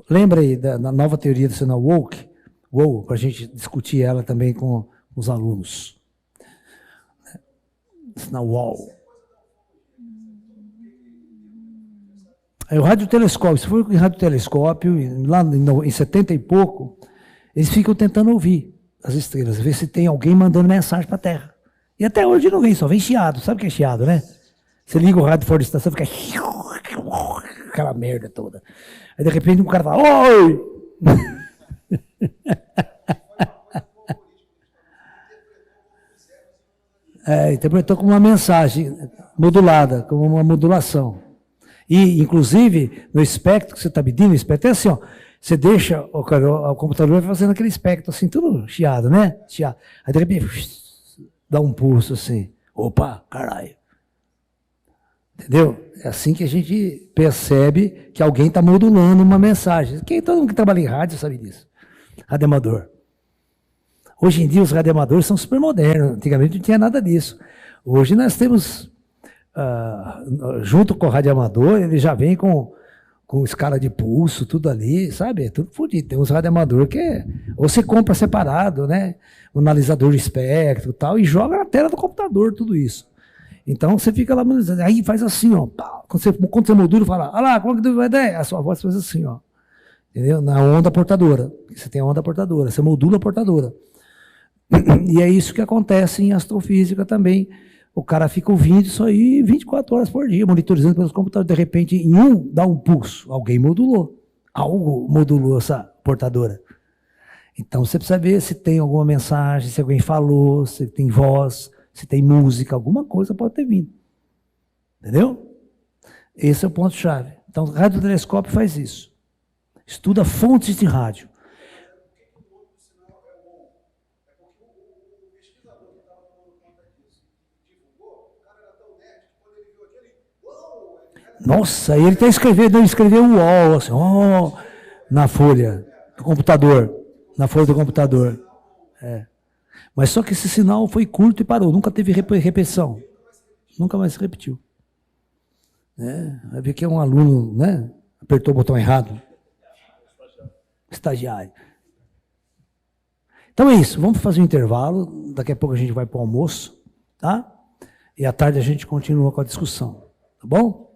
S1: Lembra aí da nova teoria do sinal WOW, para a gente discutir ela também com os alunos. Sinal WOW. Aí o radiotelescópio, se for em radiotelescópio, lá em 70 e pouco, eles ficam tentando ouvir as estrelas, ver se tem alguém mandando mensagem para a Terra. E até hoje não vem, só vem chiado. Sabe o que é chiado, né? Você liga o rádio fora de estação, fica aquela merda toda. Aí de repente um cara fala, oi! Interpretou como uma mensagem modulada, como uma modulação. E, inclusive, no espectro que você está medindo, o espectro é assim, ó, você deixa o computador fazendo aquele espectro assim, tudo chiado, né? Chiado. Aí de repente, dá um pulso assim. Opa, caralho. Entendeu? É assim que a gente percebe que alguém está modulando uma mensagem. Todo mundo que trabalha em rádio sabe disso. Radioamador. Hoje em dia os radioamadores são super modernos. Antigamente não tinha nada disso. Hoje nós temos, junto com o radioamador, ele já vem com escala de pulso, tudo ali, sabe? É tudo fodido. Tem uns radioamadores que ou você compra separado, né? Um analisador de espectro e tal, e joga na tela do computador tudo isso. Então você fica lá, aí faz assim, ó. Quando você modula, fala, olha lá, como é que vai dar? A sua voz faz assim, ó. Entendeu? Na onda portadora. Você tem a onda portadora, você modula a portadora. E é isso que acontece em astrofísica também. O cara fica ouvindo isso aí 24 horas por dia, monitorizando pelos computadores. De repente, em um, dá um pulso. Alguém modulou. Algo modulou essa portadora. Então você precisa ver se tem alguma mensagem, se alguém falou, se tem voz, se tem música, alguma coisa pode ter vindo. Entendeu? Esse é o ponto-chave. Então, o radiotelescópio faz isso. Estuda fontes de rádio. Nossa, ele até escreveu um UOL, assim, oh, na folha do computador. Na folha do computador. É. Mas só que esse sinal foi curto e parou, nunca teve repetição. Nunca mais se repetiu. Vai ver que é um aluno, né? Apertou o botão errado. Estagiário. Então é isso, vamos fazer um intervalo, daqui a pouco a gente vai para o almoço, tá? E à tarde a gente continua com a discussão, tá bom?